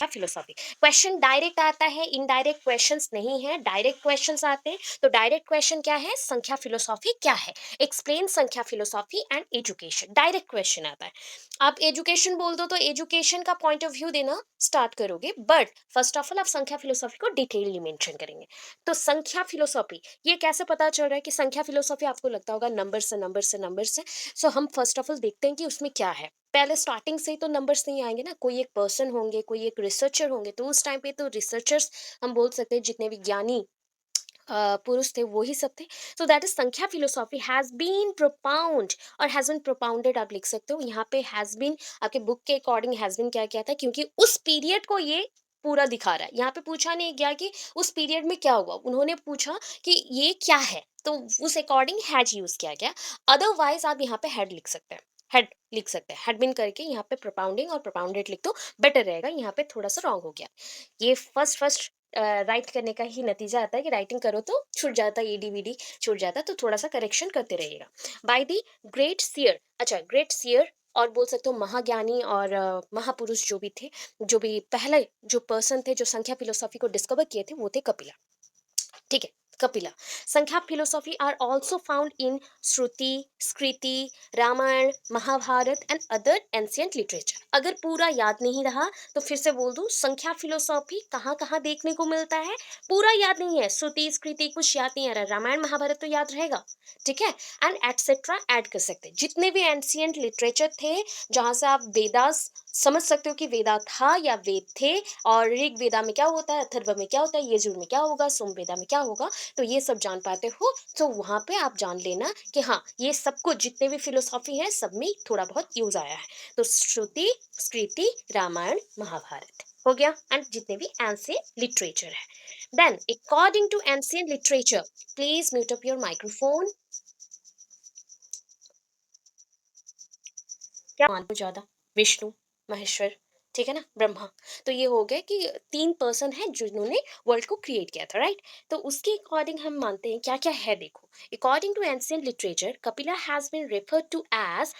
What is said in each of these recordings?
Philosophy question direct आता है, indirect questions नहीं है, डायरेक्ट क्वेश्चंस आते हैं। तो डायरेक्ट क्वेश्चन क्या है, संख्या फिलोसॉफी क्या है, एक्सप्लेन संख्या philosophy and education, direct question आता है। आप एजुकेशन बोल दो तो एजुकेशन का पॉइंट ऑफ व्यू देना स्टार्ट करोगे, बट फर्स्ट ऑफ ऑल आप संख्या फिलोसॉफी को डिटेलली मेंशन करेंगे। तो संख्या फिलोसॉफी, ये कैसे पता चल रहा है कि संख्या फिलोसॉफी, आपको लगता होगा नंबर से नंबर से नंबर से। सो हम फर्स्ट ऑफ ऑल देखते हैं कि उसमें क्या है। पहले स्टार्टिंग से ही तो नंबर्स नहीं आएंगे ना, कोई एक पर्सन होंगे, कोई एक रिसर्चर होंगे, तो उस टाइम पे तो रिसर्चर्स हम बोल सकते हैं, जितने विज्ञानी पुरुष थे वो ही सब थे। सो दैट इज संख्या फिलोसॉफी हैज बीन प्रोपाउंड, और हैज बीन प्रोपाउंडेड आप लिख सकते हो यहाँ पे। हैज बीन आपके बुक के अकॉर्डिंग हैज बीन क्या क्या था, क्योंकि उस पीरियड को ये पूरा दिखा रहा है। यहाँ पे पूछा नहीं गया कि उस पीरियड में क्या हुआ, उन्होंने पूछा कि ये क्या है, तो उस अकॉर्डिंग हैज यूज किया गया। अदरवाइज आप यहाँ पे हेड लिख सकते हैं, हेड लिख सकते हैं, हैड बीन करके यहाँ पे प्रोपाउंडिंग और प्रोपाउंडेड लिख दो, बेटर रहेगा। यहाँ पे थोड़ा सा रॉन्ग हो गया। ये फर्स्ट फर्स्ट राइट करने का ही नतीजा आता है कि राइटिंग करो तो छूट जाता है, एडीवीडी छूट जाता है, तो थोड़ा सा करेक्शन करते रहिएगा। बाय दी ग्रेट सियर, अच्छा ग्रेट सियर, और बोल सकते हो महाज्ञानी और महापुरुष जो भी थे, जो भी पहले जो पर्सन थे जो संख्या फिलोसॉफी को डिस्कवर किए थे, वो थे कपिला। ठीक है, Kapila. Sankhya philosophy are also found in Shruti, Smriti, Ramayana, Mahabharata and other ancient literature. अगर पूरा याद नहीं रहा तो फिर से बोल दूं, संख्या फिलोसॉफी कहाँ कहाँ देखने को मिलता है, पूरा याद नहीं है, श्रुति स्कृति कुछ याद नहीं आ रहा, रामायण महाभारत तो याद रहेगा। ठीक है, एंड एटसेट्रा ऐड कर सकते हैं, जितने भी एंशियंट लिटरेचर थे, जहां से आप वेदास समझ सकते हो कि वेदा था या वेद थे, और ऋग वेदा में क्या होता है, अथर्व में क्या होता है, यजुर में क्या होगा, सोमवेदा में क्या होगा, तो ये सब जान पाते हो। तो वहां पे आप जान लेना कि हाँ, ये सब कुछ जितने भी फिलोसॉफी है सब में थोड़ा बहुत यूज आया है। तो श्रुति, स्मृति, रामायण, महाभारत हो गया, एंड जितने भी एंशियंट लिटरेचर है। Then according to ancient literature, please mute up your microphone. क्या मानते हो ज्यादा, विष्णु, महेश्वर, ठीक है ना, ब्रह्मा। तो ये हो गया कि तीन पर्सन है जिन्होंने वर्ल्ड को क्रिएट किया था, राइट। तो उसके अकॉर्डिंग हम मानते हैं क्या क्या है, देखो। According to ancient literature, Kapila has been referred to as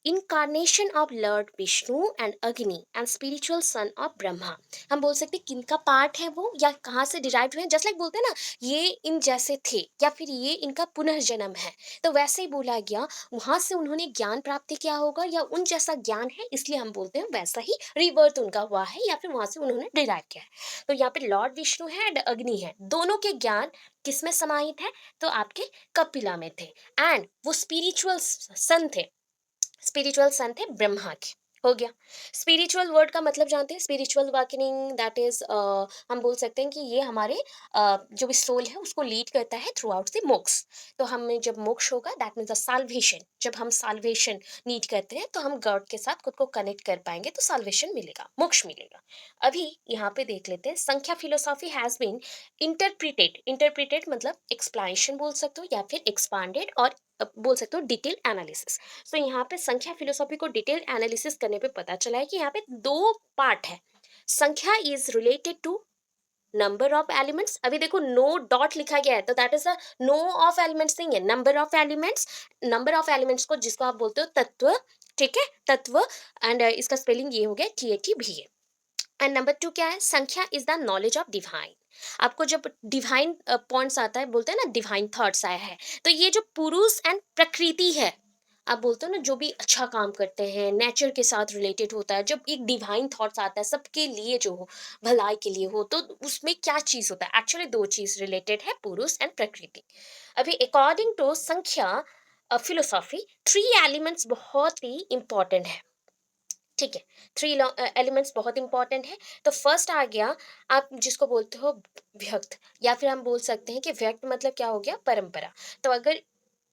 incarnation of lord Vishnu and Agni and spiritual son of Brahma. हम बोल सकते हैं किनका पार्ट है वो, या कहाँ से डिराइव हुए हैं, जस्ट लाइक बोलते हैं ना, ये इन जैसे थे, या फिर ये इनका पुनर्जन्म है। तो वैसे ही बोला गया, वहां से उन्होंने ज्ञान प्राप्ति किया होगा, या उन जैसा ज्ञान है इसलिए हम बोलते हैं वैसा ही रिवर्थ उनका हुआ है, या फिर वहां से उन्होंने डिराइव किया है। तो यहाँ पे लॉर्ड विष्णु है एंड अग्नि है, दोनों के ज्ञान किसमें समाहित है, तो आपके कपिला में थे। एंड वो स्पिरिचुअल सन थे, स्पिरिचुअल सन थे ब्रह्मा के। हो गया। स्पिरिचुअल वर्ड का मतलब जानते हैं, स्पिरिचुअल वाकनिंग, दैट इज हम बोल सकते हैं कि ये हमारे जो भी सोल है उसको लीड करता है थ्रू आउट द मोक्ष। तो हमें जब मोक्ष होगा, दैट मीन्स द साल्वेशन, जब हम साल्वेशन नीड करते हैं तो हम गॉड के साथ खुद को कनेक्ट कर पाएंगे, तो साल्वेशन मिलेगा, मोक्ष मिलेगा। अभी यहाँ पे देख लेते हैं, Samkhya philosophy has been interpreted, interpreted मतलब एक्सप्लेनेशन बोल सकते हो, या फिर एक्सपांडेड, और बोल सकते हो डिटेल एनालिसिस। तो यहाँ पे संख्या फिलोसॉफी को डिटेल एनालिसिस करने पे पता चला है कि यहाँ पे दो पार्ट है। Samkhya is related to number of elements. अभी देखो नो डॉट लिखा गया है, तो that is a no of elements नहीं है, number of elements. Number of elements को जिसको आप बोलते हो तत्व, ठीक है, तत्व। एंड इसका स्पेलिंग ये हो गया TAT भी है। एंड नंबर 2 क्या है, Samkhya is the knowledge of divine. आपको जब डिवाइन पॉइंट्स आता है, बोलते हैं ना डिवाइन थॉट्स आया है, तो ये जो पुरुष एंड प्रकृति है, आप बोलते हो ना जो भी अच्छा काम करते हैं, नेचर के साथ रिलेटेड होता है, जब एक डिवाइन थॉट्स आता है सबके लिए जो हो, भलाई के लिए हो, तो उसमें क्या चीज होता है, एक्चुअली दो चीज रिलेटेड है, पुरुष एंड प्रकृति। अभी अकॉर्डिंग टू संख्या फिलोसॉफी, थ्री एलिमेंट्स बहुत ही इंपॉर्टेंट है। ठीक है, थ्री एलिमेंट्स बहुत इंपॉर्टेंट है। तो फर्स्ट आ गया, आप जिसको बोलते हो व्यक्त, या फिर हम बोल सकते हैं कि व्यक्त मतलब क्या हो गया, परंपरा। तो अगर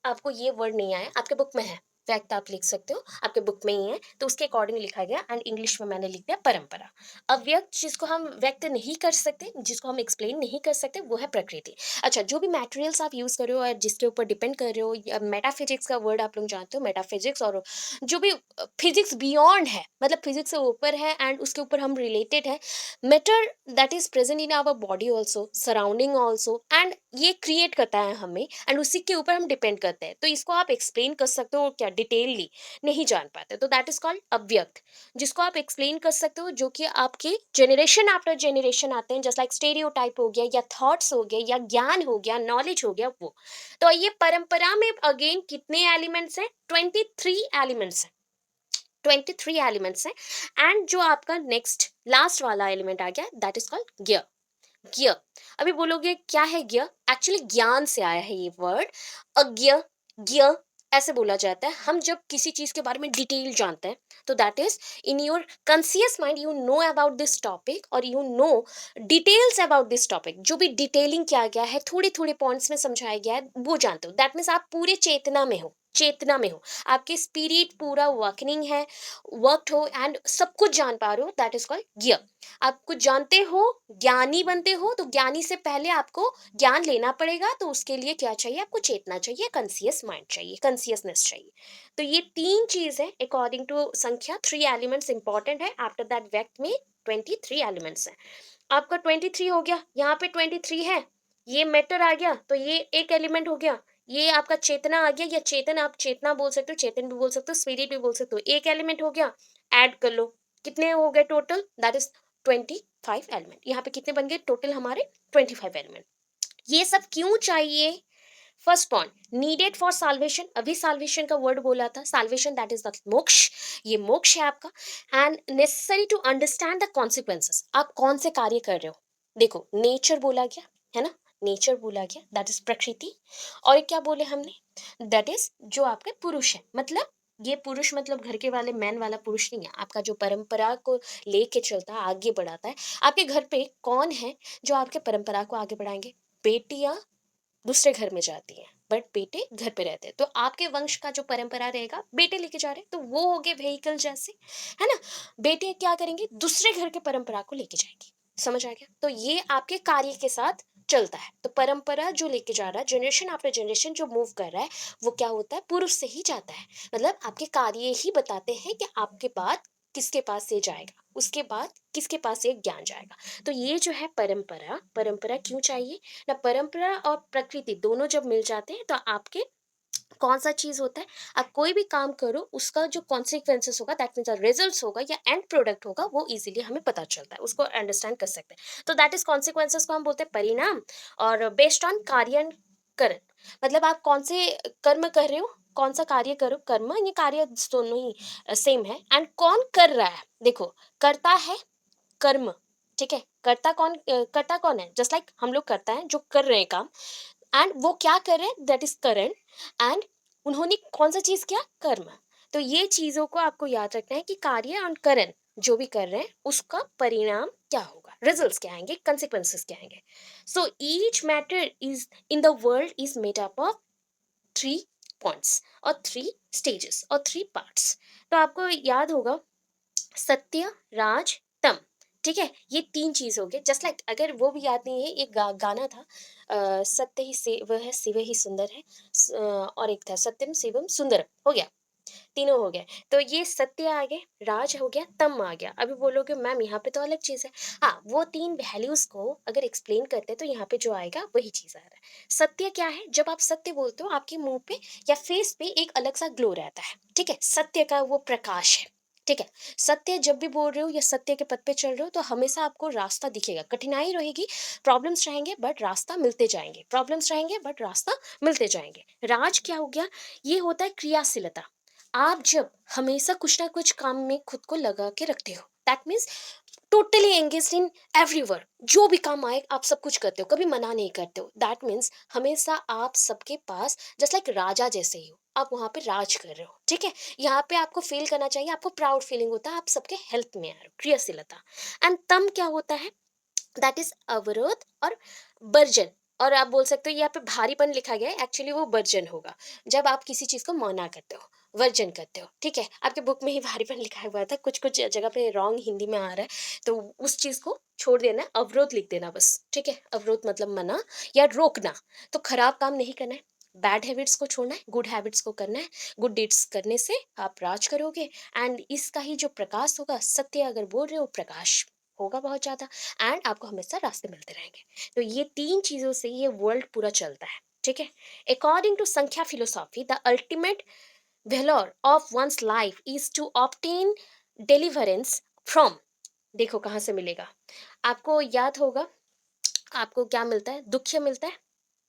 आपको ये वर्ड नहीं आया, आपके बुक में है व्यक्त, आप लिख सकते हो, आपके बुक में ही है, तो उसके अकॉर्डिंग लिखा गया, एंड इंग्लिश में मैंने लिख दिया परंपरा। अव्यक्त जिसको हम व्यक्त नहीं कर सकते, जिसको हम एक्सप्लेन नहीं कर सकते, वो है प्रकृति। अच्छा, जो भी मटेरियल्स आप यूज कर रहे हो और जिसके ऊपर डिपेंड कर रहे हो, मेटाफिजिक्स का वर्ड आप लोग जानते हो, मेटाफिजिक्स, और जो भी फिजिक्स बियॉन्ड है, मतलब फिजिक्स से ऊपर है एंड उसके ऊपर हम रिलेटेड है, matter that is present in our body also, surrounding also, and ये क्रिएट करता है हमें, एंड उसी के ऊपर हम डिपेंड करते हैं। तो इसको आप एक्सप्लेन कर सकते हो, क्या डिटेलली नहीं जान पाते, तो दैट इज कॉल्ड अव्यक्त, जिसको आप एक्सप्लेन कर सकते हो, जो कि आपके जनरेशन आफ्टर जनरेशन आते हैं, जस्ट लाइक स्टेरियोटाइप हो गया, या थॉट्स हो गए, या ज्ञान हो गया, नॉलेज हो गया वो। तो ये परंपरा में अगेन कितने एलिमेंट्स हैं? 23 एलिमेंट्स हैं, 23 एलिमेंट्स हैं। एंड जो आपका नेक्स्ट लास्ट वाला एलिमेंट आ गया, that is called gear. Gear, अभी बोलोगे क्या है गियर? एक्चुअली ज्ञान से आया है ये वर्ड। अज्ञ, गियर ऐसे बोला जाता है हम जब किसी चीज के बारे में डिटेल जानते हैं, तो that is in your conscious mind you know about this topic, और you know details about this topic, जो भी डिटेलिंग किया गया है, थोड़े थोड़े पॉइंट्स में समझाया गया है, वो जानते हो। दैट मीन्स आप पूरे चेतना में हो, चेतना में हो, आपके स्पिरिट पूरा वर्किंग है, वर्कड हो, एंड सब कुछ जान पा रहे हो, दैट इज कॉल्ड गियर। आप कुछ जानते हो, ज्ञानी बनते हो, तो ज्ञानी से पहले आपको ज्ञान लेना पड़ेगा, तो उसके लिए क्या चाहिए? आपको चेतना चाहिए, कॉन्सियस माइंड चाहिए, कॉन्सियसनेस चाहिए। तो ये तीन चीज है अकॉर्डिंग टू संख्या। 3 एलिमेंट्स इंपॉर्टेंट है, आफ्टर दैट व्यक्त में 23 एलिमेंट्स है। आपका 23 हो गया, यहाँ पे 23 है, ये मैटर आ गया, तो ये एक एलिमेंट हो गया। ये आपका चेतना आ गया, या चेतन, आप चेतना बोल सकते हो, चेतन भी बोल सकते हो, स्पिरिट भी बोल सकते हो, एक एलिमेंट हो गया। ऐड कर लो, कितने हो गए टोटल? That is 25 element. यहाँ पे कितने बन गए टोटल हमारे? 25 एलिमेंट। ये सब क्यों चाहिए? First point, needed for salvation. अभी साल्वेशन का वर्ड बोला था, साल्वेशन दैट इज द मोक्ष, ये मोक्ष है आपका। And necessary to understand the consequences, आप कौन से कार्य कर रहे हो। देखो, नेचर बोला गया है ना, नेचर बोला गया, दैट इज प्रकृति। और क्या बोले हमने? दैट इज जो आपके पुरुष है, मतलब ये पुरुष मतलब घर के वाले मैन वाला पुरुष नहीं है, आपका जो परंपरा को लेके चलता है, आगे बढ़ाता है। आपके घर पे कौन है जो आपके परंपरा को आगे बढ़ाएंगे? बेटियां दूसरे घर में जाती हैं, बट बेटे घर पे रहते हैं, तो आपके वंश का जो परंपरा रहेगा, बेटे लेके जा रहे हैं, तो वो हो गए व्हीकल जैसे, है ना। बेटे क्या करेंगे? दूसरे घर के परंपरा को लेके जाएंगे। समझ आ गया? तो ये आपके कार्य के साथ चलता है। तो परंपरा जो लेके जा रहा है, जनरेशन आफ्टर जनरेशन जो मूव कर रहा है, वो क्या होता है? पुरुष से ही जाता है। मतलब आपके कार्य ही बताते हैं कि आपके बाद किसके पास से जाएगा, उसके बाद किसके पास से ज्ञान जाएगा। तो ये जो है परंपरा, परंपरा क्यों चाहिए ना? परंपरा और प्रकृति दोनों जब मिल जाते हैं, तो आपके कौन सा चीज होता है? आप कोई भी काम करो, उसका जो कॉन्सिक्वेंसेस होगा, दैट मीन्स रिजल्ट्स होगा या एंड प्रोडक्ट होगा, वो इजीली हमें पता चलता है, उसको अंडरस्टैंड कर सकते हैं। तो दैट इज कॉन्सिक्वेंसेस को हम बोलते हैं परिणाम। और बेस्ड ऑन कार्य करण, मतलब आप कौन से कर्म कर रहे हो, कौन सा कार्य करो, कर्म ये कार्य दोनों ही सेम है। एंड कौन कर रहा है? देखो, करता है कर्म, ठीक है। करता कौन है? जस्ट लाइक हम लोग करता है, जो कर रहे हैं काम, एंड वो क्या कर रहे हैं? That is Karan. एंड उन्होंने कौन सा चीज किया? कर्म। तो ये चीजों को आपको याद रखना है कि कार्य और करण जो भी कर रहे हैं, उसका परिणाम क्या होगा, रिजल्ट्स क्या आएंगे, कंसिक्वेंसेस क्या आएंगे। So each matter is in the world is made up of 3 points, और 3 स्टेजेस, और 3 पार्ट्स। तो आपको याद होगा, सत्य, राज, तम, ठीक है। ये 3 चीज हो गए। जस्ट लाइक अगर वो भी याद नहीं है, एक गाना था, सत्य ही से वह है, शिव ही सुंदर है, और एक था सत्यम शिवम सुंदरम, हो गया, तीनों हो गए। तो ये सत्य आ गए, राज हो गया, तम आ गया। अभी बोलोगे मैम यहाँ पे तो अलग चीज है। हाँ, वो 3 वैल्यूज को अगर एक्सप्लेन करते हैं, तो यहाँ पे जो आएगा वही चीज आ रहा है। सत्य क्या है? जब आप सत्य बोलते हो, आपके मुंह पे या फेस पे एक अलग सा ग्लो रहता है, ठीक है, सत्य का वो प्रकाश है, ठीक है। सत्य जब भी बोल रहे हो या सत्य के पथ पे चल रहे हो, तो हमेशा आपको रास्ता दिखेगा, कठिनाई रहेगी, प्रॉब्लम्स रहेंगे, बट रास्ता मिलते जाएंगे, प्रॉब्लम्स रहेंगे, बट रास्ता मिलते जाएंगे। राज क्या हो गया? ये होता है क्रियाशीलता। आप जब हमेशा कुछ ना कुछ काम में खुद को लगा के रखते हो, that means totally engage in every work, जो भी काम आए आप सब कुछ करते हो, कभी मना नहीं करते हो। दैट मीन्स हमेशा आप सबके पास जस्ट लाइक राजा जैसे ही हो, आप वहां पे राज कर रहे हो, ठीक है। यहाँ पे आपको फील करना चाहिए, आपको प्राउड फीलिंग होता है, आप सबके हेल्प में आ रहे हो, क्रियाशीलता। एंड तम क्या होता है? दैट इज अवरोध और बर्जन। और आप बोल सकते हो यहाँ पे भारीपन लिखा गया है, एक्चुअली वो बर्जन होगा, जब आप किसी चीज को मना करते हो, वर्जन करते हो, ठीक है। आपके बुक में ही भारीपन लिखा हुआ था, कुछ कुछ जगह पे रॉन्ग हिंदी में आ रहा है, तो उस चीज को छोड़ देना, अवरोध लिख देना बस, ठीक है। अवरोध मतलब मना या रोकना। तो खराब काम नहीं करना है, बैड हैबिट्स को छोड़ना है, गुड हैबिट्स को करना है। गुड डीड्स करने से आप राज करोगे, एंड इसका ही जो प्रकाश होगा, सत्य अगर बोल रहे हो, प्रकाश होगा बहुत ज्यादा, एंड आपको हमेशा रास्ते मिलते रहेंगे। तो ये 3 चीजों से ये वर्ल्ड पूरा चलता है, ठीक है। अकॉर्डिंग टू संख्या philosophy, the ultimate Valor of one's life is to obtain deliverance from, देखो कहाँ से मिलेगा, आपको याद होगा, आपको क्या मिलता है, दुख्य मिलता है,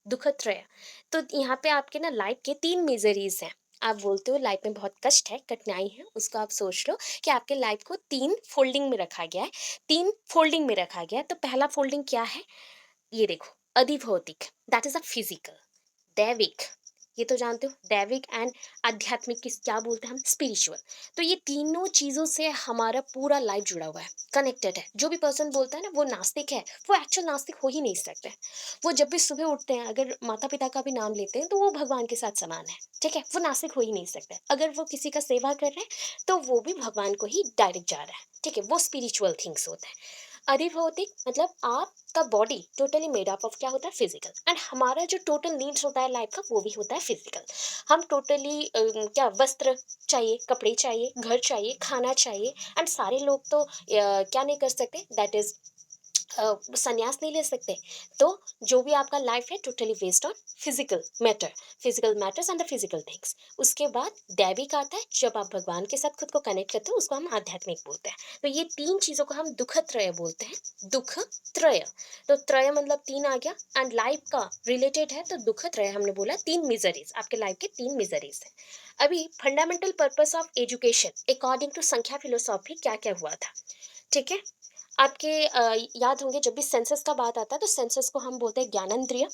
दुखत्रय। तो यहाँ पे आपके ना लाइफ के 3 मिज़रीज़ हैं। आप बोलते हो लाइफ में बहुत कष्ट है, कठिनाई है, उसको आप सोच लो कि आपके लाइफ को 3 फ़ोल्डिंग में रखा गया है, 3 फ़ोल्डिंग में रखा गया है। तो पहला फ़ोल्डिंग क्या है? ये देखो, अधिभौतिक, दैट इज़ अ फिज़िकल। दैविक, ये तो जानते हो, दैविक एंड आध्यात्मिक किस क्या बोलते हैं हम, स्पिरिचुअल। तो ये तीनों चीज़ों से हमारा पूरा लाइफ जुड़ा हुआ है, कनेक्टेड है। जो भी पर्सन बोलता है ना वो नास्तिक है, वो एक्चुअल नास्तिक हो ही नहीं सकते। वो जब भी सुबह उठते हैं, अगर माता पिता का भी नाम लेते हैं तो वो भगवान के साथ समान है, ठीक है, वो नास्तिक हो ही नहीं सकते। अगर वो किसी का सेवा कर रहे हैं तो वो भी भगवान को ही डायरेक्ट जा रहा है, ठीक है, वो स्पिरिचुअल थिंग्स होता है। अधिभौतिक मतलब आपका body totally made up of क्या होता है, फिजिकल। एंड हमारा जो टोटल नीड्स होता है लाइफ का वो भी होता है फिजिकल। हम टोटली क्या, वस्त्र चाहिए, कपड़े चाहिए, घर चाहिए, खाना चाहिए। एंड सारे लोग तो क्या नहीं कर सकते, दैट इज संन्यास नहीं ले सकते। तो जो भी आपका लाइफ है totally based on physical matter, physical matters and the physical things. उसके बाद दैविक आता है, जब आप भगवान के साथ खुद को कनेक्ट करते हो उसको हम आध्यात्मिक बोलते हैं। तो ये 3 चीज़ों को हम दुखत्रय बोलते हैं, दुखत्रय। तो त्रय मतलब 3 आ गया, एंड लाइफ का रिलेटेड है तो दुखत्रय हमने बोला 3 मिजरीज, आपके लाइफ के 3 मिजरीज हैं। अभी fundamental purpose of education according to संख्या फिलोसॉफी क्या क्या हुआ था, ठीक है। आपके याद होंगे जब भी सेंसस का बात आता है तो सेंसस को हम बोलते हैं ज्ञानेंद्रिय,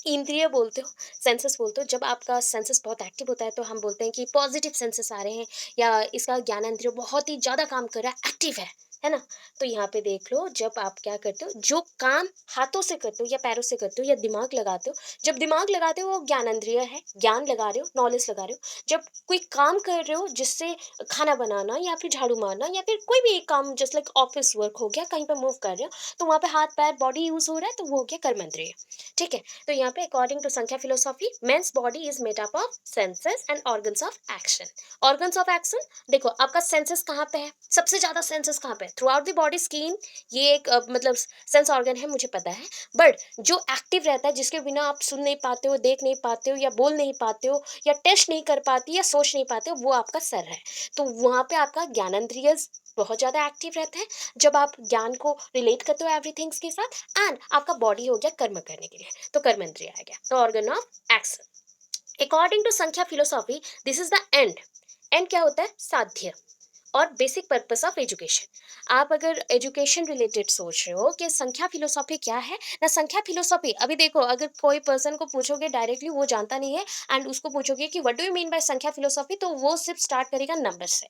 इंद्रिय बोलते हो, सेंसस बोलते हो। जब आपका सेंसस बहुत एक्टिव होता है तो हम बोलते हैं कि पॉजिटिव सेंसस आ रहे हैं, या इसका ज्ञानेंद्रिय बहुत ही ज़्यादा काम कर रहा है, एक्टिव है ना। तो यहाँ पे देख लो, जब आप क्या करते हो, जो काम हाथों से करते हो या पैरों से करते हो या दिमाग लगाते हो, जब दिमाग लगाते हो वो ज्ञानेंद्रिय है, ज्ञान लगा रहे हो, नॉलेज लगा रहे हो। जब कोई काम कर रहे हो जिससे खाना बनाना या फिर झाड़ू मारना या फिर कोई भी एक काम, जस्ट लाइक ऑफिस वर्क हो गया, कहीं पर मूव कर रहे हो, तो वहाँ पे हाथ पैर बॉडी यूज हो रहा है, तो वो हो गया कर्मेंद्रिय, ठीक है। तो यहाँ पे अकॉर्डिंग टू संख्या philosophy, men's body is made up of senses and organs of action. Organs of action, देखो आपका सेंसेस कहाँ पे है, सबसे ज्यादा सेंसेस कहाँ पे है, through out the body. Skin ये एक मतलब सेंस ऑर्गन है, मुझे पता है। बट जो एक्टिव रहता है, जिसके बिना आप सुन नहीं पाते हो, देख नहीं पाते हो, या बोल नहीं पाते हो, या टेस्ट नहीं कर पाती, या सोच नहीं पाते हो, वो आपका सर है। तो वहाँ पे आपका ज्ञानेंद्रिय बहुत ज्यादा एक्टिव रहता है, जब आप ज्ञान को रिलेट करते हो एवरीथिंग्स के साथ। एंड आपका बॉडी हो गया कर्म करने के लिए, तो कर्मेंद्रिय आ गया, तो organ of action. According to संख्या philosophy, this is the end. And क्या होता है, साध्य और बेसिक पर्पस ऑफ एजुकेशन। आप अगर एजुकेशन रिलेटेड सोच रहे हो कि संख्या फिलोसॉफी क्या है ना, संख्या फिलोसॉफी, अभी देखो अगर कोई पर्सन को पूछोगे डायरेक्टली, वो जानता नहीं है, एंड उसको पूछोगे कि what do you mean by संख्या फिलोसॉफी, तो वो सिर्फ स्टार्ट करेगा नंबर से।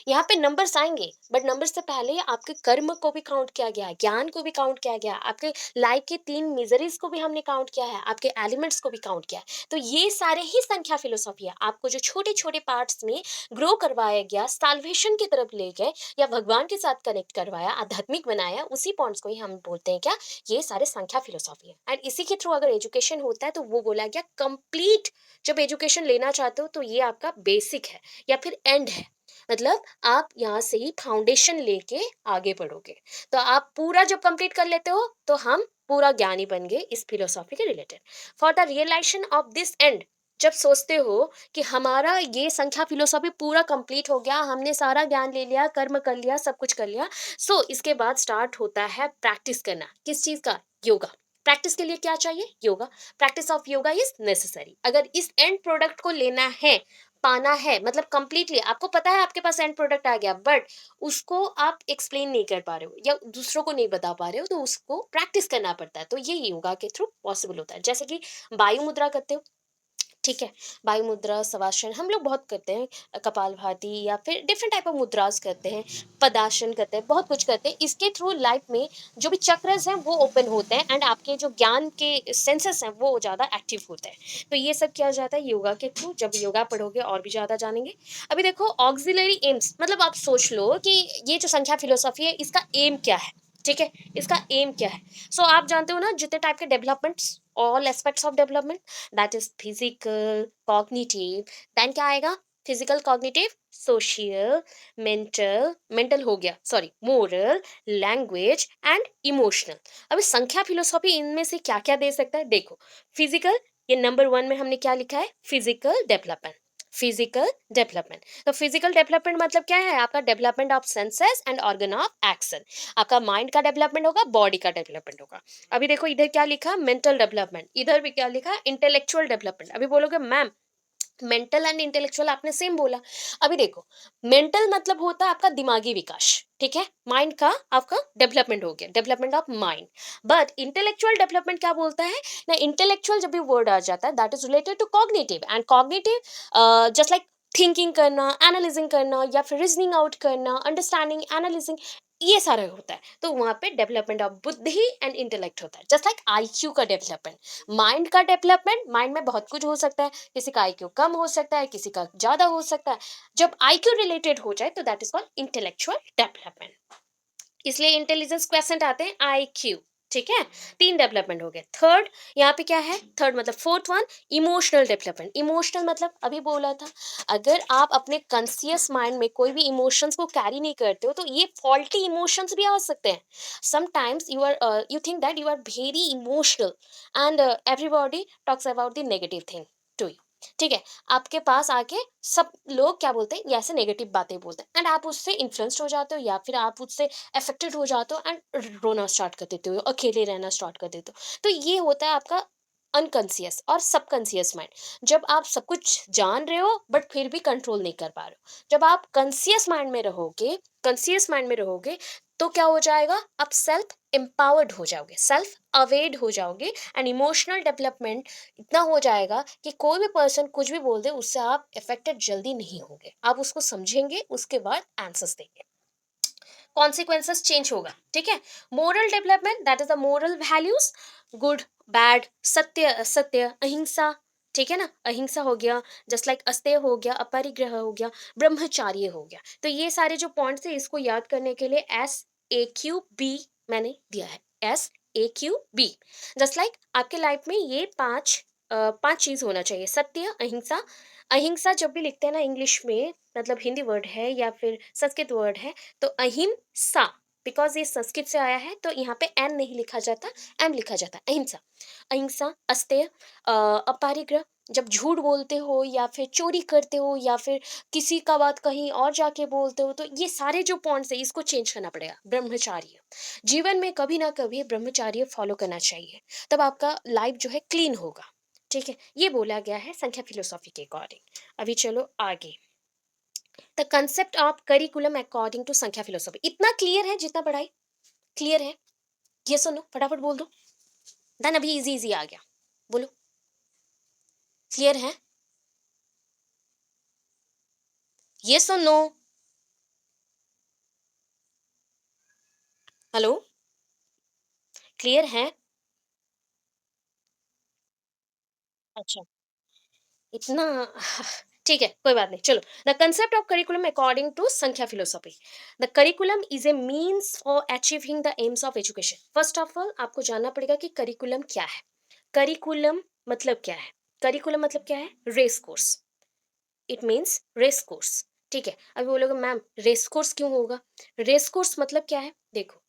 यहाँ पे नंबर्स आएंगे, बट नंबर से पहले आपके कर्म को भी काउंट किया गया, ज्ञान को भी काउंट किया गया, आपके लाइफ के 3 मिजरीज को भी हमने काउंट किया है, आपके एलिमेंट्स को भी काउंट किया है। तो ये सारे ही संख्या फिलोसॉफी है। आपको जो छोटे छोटे पार्ट्स में ग्रो करवाया गया, साल्वेशन की तरफ ले गए, या भगवान के साथ कनेक्ट करवाया, आध्यात्मिक बनाया, उसी पॉइंट्स को ही हम बोलते हैं क्या, ये सारे संख्या फिलोसॉफी है। एंड इसी के थ्रू अगर एजुकेशन होता है तो वो बोला गया कंप्लीट। जब एजुकेशन लेना चाहते हो तो ये आपका बेसिक है या फिर एंड है, मतलब आप यहाँ से ही फाउंडेशन लेके आगे बढ़ोगे। तो आप पूरा जब कंप्लीट कर लेते हो तो हम पूरा ज्ञानी बन गए इस फिलोसॉफी के related. For the realisation of this end, जब सोचते हो कि हमारा ये संख्या फिलोसॉफी पूरा कंप्लीट हो गया, हमने सारा ज्ञान ले लिया, कर्म कर लिया, सब कुछ कर लिया, सो इसके बाद स्टार्ट होता है प्रैक्टिस करना, किस चीज का, योगा। प्रैक्टिस के लिए क्या चाहिए, yoga. Practice of yoga is necessary. अगर इस एंड प्रोडक्ट को लेना है, पाना है, मतलब कंप्लीटली आपको पता है आपके पास एंड प्रोडक्ट आ गया, बट उसको आप एक्सप्लेन नहीं कर पा रहे हो या दूसरों को नहीं बता पा रहे हो, तो उसको प्रैक्टिस करना पड़ता है। तो ये योगा के थ्रू पॉसिबल होता है। जैसे कि वायु मुद्रा करते हो, ठीक है, वायु मुद्रा, शवासन हम लोग बहुत करते हैं, कपालभाति या फिर डिफरेंट टाइप ऑफ मुद्रास करते हैं, पदासन करते हैं, बहुत कुछ करते हैं। इसके थ्रू लाइफ में जो भी चक्रस हैं वो ओपन होते हैं, एंड आपके जो ज्ञान के सेंसेस हैं वो ज़्यादा एक्टिव होते हैं। तो ये सब किया जाता है योगा के थ्रू। जब योगा पढ़ोगे और भी ज़्यादा जानेंगे। अभी देखो ऑक्सिलरी एम्स, मतलब आप सोच लो कि ये जो संख्या फिलोसॉफी है इसका एम क्या है, ठीक है, इसका एम क्या है। सो आप जानते हो ना जितने टाइप के developments, all aspects of development, that is physical, cognitive, then क्या आएगा, physical, cognitive, social, mental, mental हो गया sorry, moral, language and emotional. अभी संख्या फिलोसॉफी इनमें से क्या क्या दे सकता है, देखो फिजिकल, ये नंबर 1 में हमने क्या लिखा है, फिजिकल डेवलपमेंट। Physical development. तो फिजिकल डेवलपमेंट मतलब क्या है? आपका development of senses and organ of action. आपका माइंड का डेवलपमेंट होगा, बॉडी का डेवलपमेंट होगा। अभी देखो इधर क्या लिखा, मेंटल डेवलपमेंट, इधर भी क्या लिखा, इंटेलेक्चुअल डेवलपमेंट। अभी बोलोगे मैम मेंटल एंड इंटेलेक्चुअल आपने सेम बोला। अभी देखो मेंटल मतलब होता है आपका दिमागी विकास, ठीक है, माइंड का आपका डेवलपमेंट हो गया, development of mind. But intellectual development क्या बोलता है ना, इंटेलेक्चुअल जब भी वर्ड आ जाता है that is related to cognitive, and cognitive just like thinking करना, एनालिजिंग करना, या फिर रीजनिंग आउट करना, अंडरस्टैंडिंग, एनालिजिंग, ये सारा होता है। तो वहां पे डेवलपमेंट ऑफ बुद्धि एंड इंटेलेक्ट होता है, जस्ट लाइक आईक्यू का डेवलपमेंट। माइंड का डेवलपमेंट, माइंड में बहुत कुछ हो सकता है, किसी का आईक्यू कम हो सकता है, किसी का ज्यादा हो सकता है। जब आईक्यू रिलेटेड हो जाए तो that is called intellectual development. इसलिए इंटेलिजेंस क्वेश्चन आते हैं IQ। ठीक है, तीन डेवलपमेंट हो गए। थर्ड, यहाँ पे क्या है, थर्ड मतलब fourth one, emotional development. Emotional मतलब अभी बोला था, अगर आप अपने कॉन्शियस माइंड में कोई भी इमोशंस को कैरी नहीं करते हो तो ये फॉल्टी इमोशंस भी आ सकते हैं। Sometimes you think that you are very emotional, and everybody talks about the negative thing to you. ठीक है, आपके पास आके सब लोग क्या बोलते हैं, ये ऐसे नेगेटिव बातें बोलते हैं, एंड आप उससे इन्फ्लुएंस्ड हो जाते हो, या फिर आप उससे अफेक्टेड हो जाते हो एंड रोना स्टार्ट कर देते हो, अकेले रहना स्टार्ट कर देते हो। तो ये होता है आपका अनकॉन्सियस और सबकॉन्सियस माइंड। जब आप सब कुछ जान रहे हो बट फिर भी कंट्रोल नहीं कर पा रहे हो। जब आप कॉन्सियस माइंड में रहोगे, कॉन्सियस माइंड में रहोगे, तो क्या हो जाएगा, आप सेल्फ एम्पावर्ड हो जाओगे, सेल्फ अवेड हो जाओगे, एंड इमोशनल डेवलपमेंट इतना हो जाएगा कि कोई भी पर्सन कुछ भी बोल दे उससे आप अफेक्टेड जल्दी नहीं होगे, आप उसको समझेंगे, उसके बाद आंसर्स देंगे, कॉन्सिक्वेंसेस चेंज होगा। ठीक है, moral development that is the moral values, good, bad, सत्य असत्य, अहिंसा। ठीक है ना, अहिंसा हो गया, जस्ट लाइक अस्तेय हो गया, अपरिग्रह हो गया, ब्रह्मचार्य हो गया। तो ये सारे जो पॉइंट्स है इसको याद करने के लिए SAQB मैंने दिया है, SAQB। जस्ट लाइक आपके लाइफ में ये पांच चीज होना चाहिए, सत्य, अहिंसा। अहिंसा जब भी लिखते हैं ना इंग्लिश में, मतलब हिंदी वर्ड है या फिर संस्कृत वर्ड है, तो अहिंसा, बिकॉज ये संस्कृत से आया है तो यहाँ पे एन नहीं लिखा जाता, एम लिखा जाता है, अहिंसा। अहिंसा, अस्तेय, अपरिग्रह, जब झूठ बोलते हो या फिर चोरी करते हो या फिर किसी का बात कहीं और जाके बोलते हो, तो ये सारे जो पॉइंट्स है इसको चेंज करना पड़ेगा, ब्रह्मचार्य। जीवन में कभी ना कभी ब्रह्मचार्य फॉलो करना चाहिए, तब आपका लाइफ जो है क्लीन होगा। ठीक है, ये बोला गया है संख्या फिलोसॉफी के अकॉर्डिंग। अभी चलो आगे, the concept of curriculum according to संख्या फिलोसॉफी। इतना क्लियर है जितना पढ़ाई क्लियर है? ये सुनो फटाफट बोल दो, देन अभी इजी इजी आ गया, बोलो क्लियर है? ये सुनो, हेलो, क्लियर है? अच्छा, इतना ठीक है, कोई बात नहीं, चलो। The concept of curriculum according to संख्या philosophy. The curriculum is a means for achieving the aims of education. First of all आपको जानना पड़ेगा कि करिकुलम क्या है। करिकुलम मतलब क्या है? करिकुलम मतलब क्या है? Race course, it means race course. ठीक है, अभी बोलोगे मैम रेस कोर्स क्यों होगा? रेस कोर्स मतलब क्या है, देखो,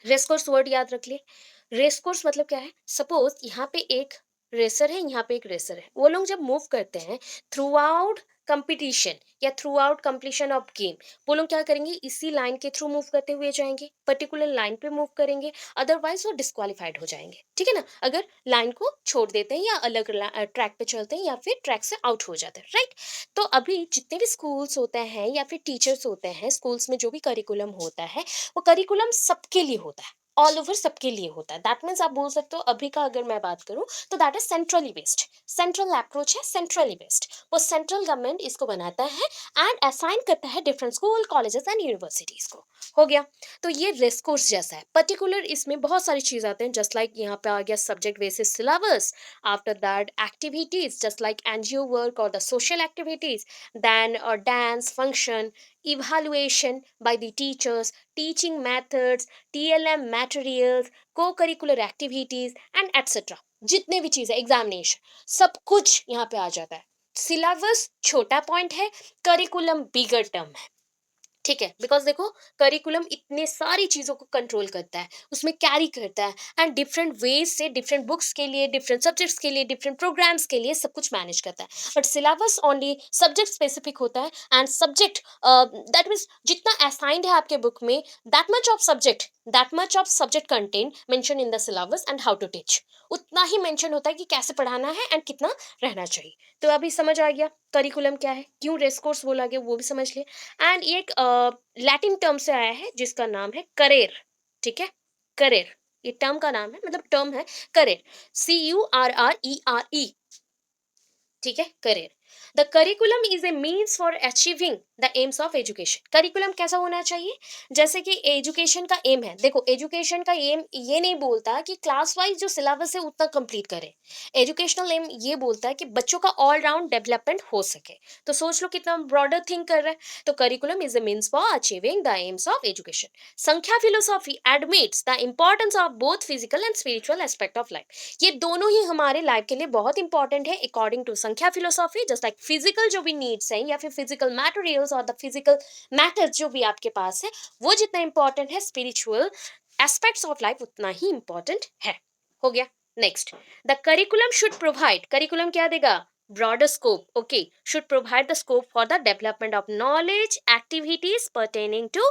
रेस कोर्स वर्ड याद रख लिए। रेस कोर्स मतलब क्या है, सपोज यहाँ पे एक रेसर है, यहाँ पे एक रेसर है, वो लोग जब मूव करते हैं थ्रू आउट कंपटीशन या through out completion of game, वो लोग क्या करेंगे, इसी लाइन के थ्रू मूव करते हुए जाएंगे, पर्टिकुलर लाइन पे मूव करेंगे, अदरवाइज वो डिस्क्वालिफाइड हो जाएंगे। ठीक है ना, अगर लाइन को छोड़ देते हैं या अलग ट्रैक पे चलते हैं या फिर ट्रैक से आउट हो जाते हैं, राइट। तो अभी जितने भी स्कूल्स होते हैं या फिर टीचर्स होते हैं, स्कूल्स में जो भी करिकुलम होता है, वो करिकुलम सबके लिए होता है, ऑल ओवर सबके लिए होता है। दैट मीन्स आप बोल सकते हो अभी का अगर मैं बात करूं तो that is centrally based, central approach है, सेंट्रली बेस्ड। वो सेंट्रल गवर्नमेंट इसको बनाता है एंड असाइन करता है different school colleges and universities को। हो गया, तो ये रेस कोर्स जैसा है, पर्टिकुलर इसमें बहुत सारी चीज आते हैं, जस्ट लाइक यहाँ पे आ गया subject basis syllabus, after that activities just like NGO work or the social activities, then dance function, evaluation by the teachers, teaching methods, TLM materials, co-curricular activities and etc. जितने भी चीज़ है, examination, सब कुछ यहाँ पे आ जाता है। सिलेबस छोटा पॉइंट है, करिकुलम बिगर टर्म है। ठीक है, बिकॉज देखो करिकुलम इतने सारी चीजों को कंट्रोल करता है, उसमें कैरी करता है, एंड डिफरेंट वेज से डिफरेंट बुक्स के लिए, डिफरेंट सब्जेक्ट्स के लिए, डिफरेंट प्रोग्राम्स के लिए सब कुछ मैनेज करता है। But syllabus only subject specific होता है, एंड सब्जेक्ट दैट मीन्स जितना असाइंड है आपके बुक में, that much of subject content mention in the syllabus and how to teach, उतना ही मेंशन होता है कि कैसे पढ़ाना है एंड कितना रहना चाहिए। तो अभी समझ आ गया करिकुलम क्या है, क्यों रेस कोर्स बोला गया वो भी समझ लिया। एंड ये एक लैटिन टर्म से आया है जिसका नाम है करेर। ठीक है, करेर, ये टर्म का नाम है, मतलब टर्म है करेर, CURRERE। ठीक है, career. The curriculum is a means for achieving the aims of education. Curriculum कैसा होना चाहिए, जैसे कि एजुकेशन का एम है, देखो एजुकेशन का एम ये नहीं बोलता कि क्लास वाइज जो सिलेबस है उतना कंप्लीट करें। एजुकेशनल एम ये बोलता है कि बच्चों का ऑल राउंड डेवलपमेंट हो सके। तो सोच लो कितना ब्रॉडर थिंक कर रहा है। तो curriculum is a means for achieving the aims of education. Sankhya philosophy admits the importance of both physical and spiritual aspect of life. ये दोनों ही हमारे लाइफ के लिए बहुत इंपॉर्टेंट है अकॉर्डिंग टू संख्या फिलोसॉफी। जस्ट लाइक फिजिकल जो भी नीड्स हैं या फिर फिजिकल मटेरियल्स और द फिजिकल मैटर्स जो भी आपके पास है, वो जितना इंपॉर्टेंट है, स्पिरिचुअल एस्पेक्ट्स ऑफ लाइफ उतना ही इंपॉर्टेंट है। हो गया। Next, the curriculum should provide, curriculum क्या देगा, broader scope, okay, should provide the scope for the development of knowledge activities pertaining to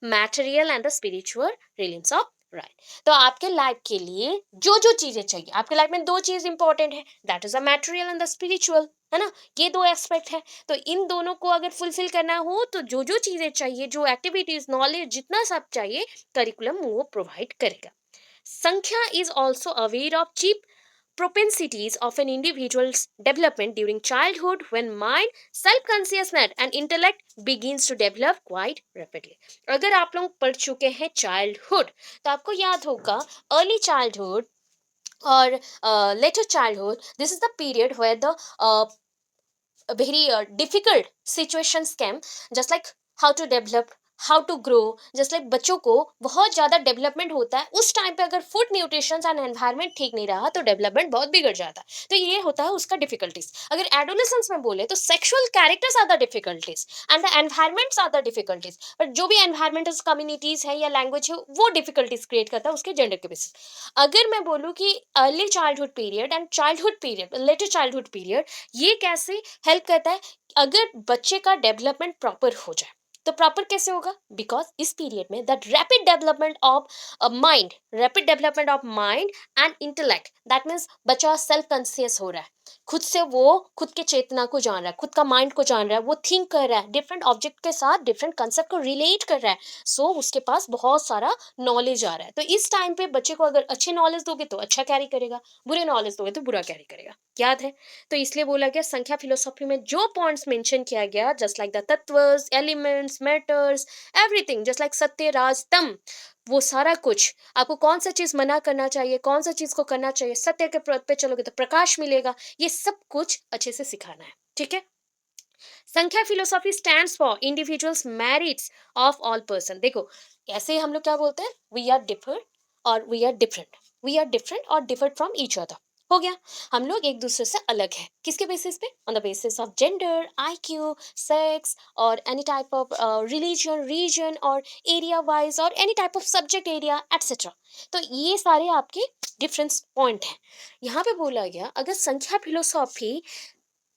material and the spiritual realms of right। तो आपके life के लिए जो जो चीजें चाहिए, आपके लाइफ में दो चीज इंपॉर्टेंट है, that is the material and the spiritual, है ना, ये दो एस्पेक्ट है। तो इन दोनों को अगर फुलफिल करना हो तो जो जो चीजें चाहिए, जो एक्टिविटीज, नॉलेज, जितना सब चाहिए, करिकुलम वो प्रोवाइड करेगा। संख्या is also aware of cheap propensities of an individual's development during childhood when mind, self-consciousness and intellect begins to develop quite rapidly। अगर आप लोग पढ़ चुके हैं चाइल्डहुड, तो आपको याद होगा अर्ली चाइल्डहुड और later childhood, this is the period where the very difficult situations came, just like how to develop, how to grow, just like बच्चों को बहुत ज़्यादा डेवलपमेंट होता है उस टाइम पे। अगर फूड न्यूट्रिशन एंड एनवायरनमेंट ठीक नहीं रहा तो डेवलपमेंट बहुत बिगड़ जाता है। तो ये होता है उसका डिफिकल्टीज। अगर एडोलेसेंस में बोले तो sexual characters are the difficulties and the environments are the difficulties. But जो भी एनवायरमेंटल कम्युनिटीज है या लैंग्वेज है वो डिफिकल्टीज क्रिएट करता है उसके जेंडर के बेसिस। अगर मैं बोलूँ कि early childhood period and childhood period, letter childhood period, ये कैसे हेल्प करता है, अगर बच्चे का डेवलपमेंट प्रॉपर हो जाए। तो प्रॉपर कैसे होगा, बिकॉज इस पीरियड में the rapid development of mind and intellect, that means बच्चा सेल्फ कॉन्शियस हो रहा है, खुद से वो खुद के चेतना को जान रहा है, खुद का माइंड को जान रहा है, वो थिंक कर रहा है, डिफरेंट ऑब्जेक्ट के साथ डिफरेंट कंसेप्ट को रिलेट कर रहा है। सो उसके पास बहुत सारा नॉलेज आ रहा है। तो इस टाइम पे बच्चे को अगर अच्छी नॉलेज दोगे तो अच्छा कैरी करेगा, बुरे नॉलेज दोगे तो बुरा कैरी करेगा। याद है? तो इसलिए बोला गया संख्या फिलोसॉफी में जो पॉइंट्स मेंशन किया गया, जस्ट लाइक द तत्वस, elements, matters, everything, just like सत्य, राज, तम, वो सारा कुछ आपको कौन सा चीज मना करना चाहिए, कौन सा चीज को करना चाहिए, सत्य के पथ पे चलोगे तो प्रकाश मिलेगा, ये सब कुछ अच्छे से सिखाना है। ठीक है। Sankhya philosophy stands for individuals merits of all person. देखो ऐसे हम लोग क्या बोलते हैं, वी आर डिफर और we are different, we are different और डिफरेंट फ्रॉम ईच अदर। हो गया, हम लोग एक दूसरे से अलग है, किसके बेसिस पे, on the basis of gender, IQ, sex और any type of religion, region और एरिया वाइज और any type of subject area etcetera. तो ये सारे आपके डिफरेंस पॉइंट हैं। यहाँ पे बोला गया अगर संख्या फिलोसॉफी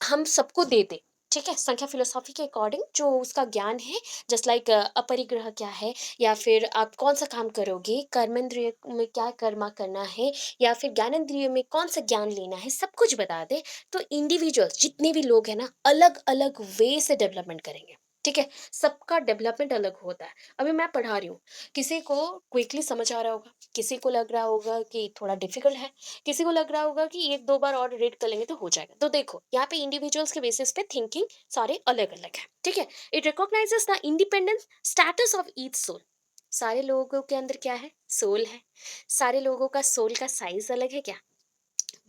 हम सबको दे दे, ठीक है, संख्या फिलोसॉफी के अकॉर्डिंग जो उसका ज्ञान है, जस्ट लाइक अपरिग्रह क्या है, या फिर आप कौन सा काम करोगे, कर्मेंद्रिय में क्या कर्मा करना है, या फिर ज्ञानेंद्रिय में कौन सा ज्ञान लेना है, सब कुछ बता दे। तो इंडिविजुअल्स जितने भी लोग हैं ना, अलग अलग वे से डेवलपमेंट करेंगे। ठीक है, सबका डेवलपमेंट अलग होता है। अभी मैं पढ़ा रही हूँ, किसी को क्विकली समझ आ रहा होगा, किसी को लग रहा होगा कि थोड़ा डिफिकल्ट है, किसी को लग रहा होगा कि एक दो बार और रीड कर लेंगे तो हो जाएगा। तो देखो यहाँ पे इंडिविजुअल्स के बेसिस पे थिंकिंग सारे अलग अलग है। ठीक है, it recognises the independence status of each soul. सारे लोगों के अंदर क्या है, सोल है। सारे लोगों का सोल का साइज अलग है क्या,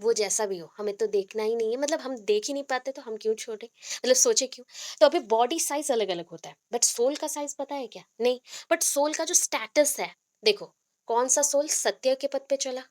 वो जैसा भी हो हमें तो देखना ही नहीं है, मतलब हम देख ही नहीं पाते तो हम क्यों छोड़े, मतलब सोचे क्यों। तो अभी बॉडी साइज अलग अलग होता है, बट सोल का साइज पता है क्या, नहीं। बट सोल का जो स्टेटस है, देखो कौन सा सोल सत्य के पथ पे चला,